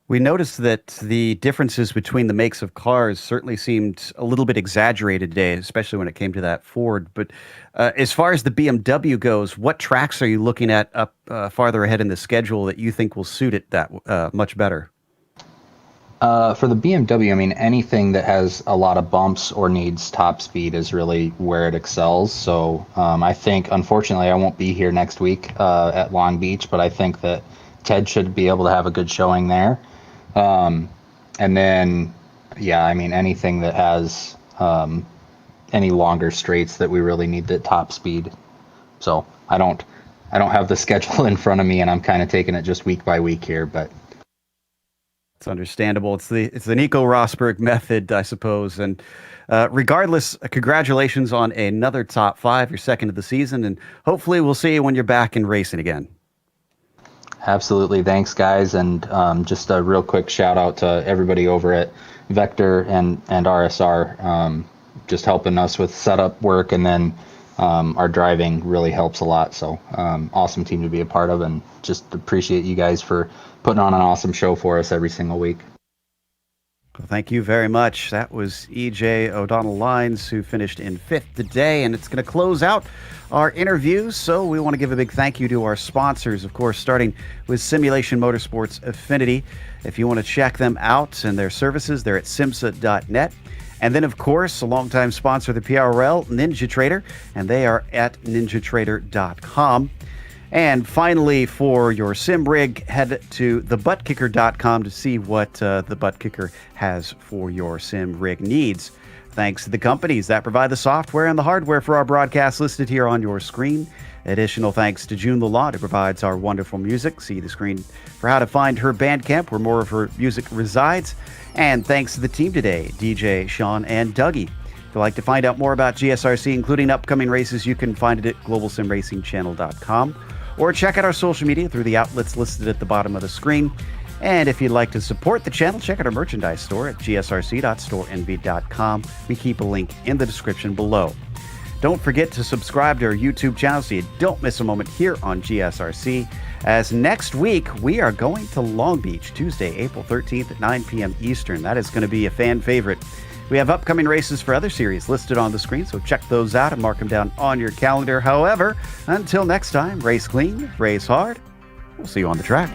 We noticed that the differences between the makes of cars certainly seemed a little bit exaggerated today, especially when it came to that Ford. But as far as the BMW goes, what tracks are you looking at up farther ahead in the schedule that you think will suit it that much better? For the BMW, I mean, anything that has a lot of bumps or needs top speed is really where it excels. So I think, unfortunately, I won't be here next week at Long Beach, but I think that Ted should be able to have a good showing there. And then, yeah, I mean, anything that has any longer straights that we really need the top speed. So I don't have the schedule in front of me, and I'm kind of taking it just week by week here, but it's understandable. It's the Nico Rosberg method, I suppose. And regardless, congratulations on another top 5, your second of the season, and hopefully we'll see you when you're back in racing again. Absolutely. Thanks, guys. And just a real quick shout out to everybody over at Vector and RSR, just helping us with setup work, and then our driving really helps a lot. So awesome team to be a part of, and just appreciate you guys for putting on an awesome show for us every single week. Well, thank you very much. That was EJ O'Donnell Lines, who finished in 5th today, and it's going to close out our interview. So we want to give a big thank you to our sponsors, of course, starting with Simulation Motorsports Affinity. If you want to check them out and their services, they're at SIMMSA.net. And then, of course, a longtime sponsor of the PRL, NinjaTrader, and they are at NinjaTrader.com. And finally, for your sim rig, head to thebuttkicker.com to see what the Butt Kicker has for your sim rig needs. Thanks to the companies that provide the software and the hardware for our broadcast listed here on your screen. Additional thanks to June Lalonde, who provides our wonderful music. See the screen for how to find her Bandcamp, where more of her music resides. And thanks to the team today, DJ, Sean, and Dougie. If you'd like to find out more about GSRC, including upcoming races, you can find it at globalsimracingchannel.com, or check out our social media through the outlets listed at the bottom of the screen. And if you'd like to support the channel, check out our merchandise store at gsrc.storenv.com. We keep a link in the description below. Don't forget to subscribe to our YouTube channel so you don't miss a moment here on GSRC, as next week we are going to Long Beach, Tuesday, April 13th at 9 p.m. Eastern. That is going to be a fan favorite. We have upcoming races for other series listed on the screen, so check those out and mark them down on your calendar. However, until next time, race clean, race hard. We'll see you on the track.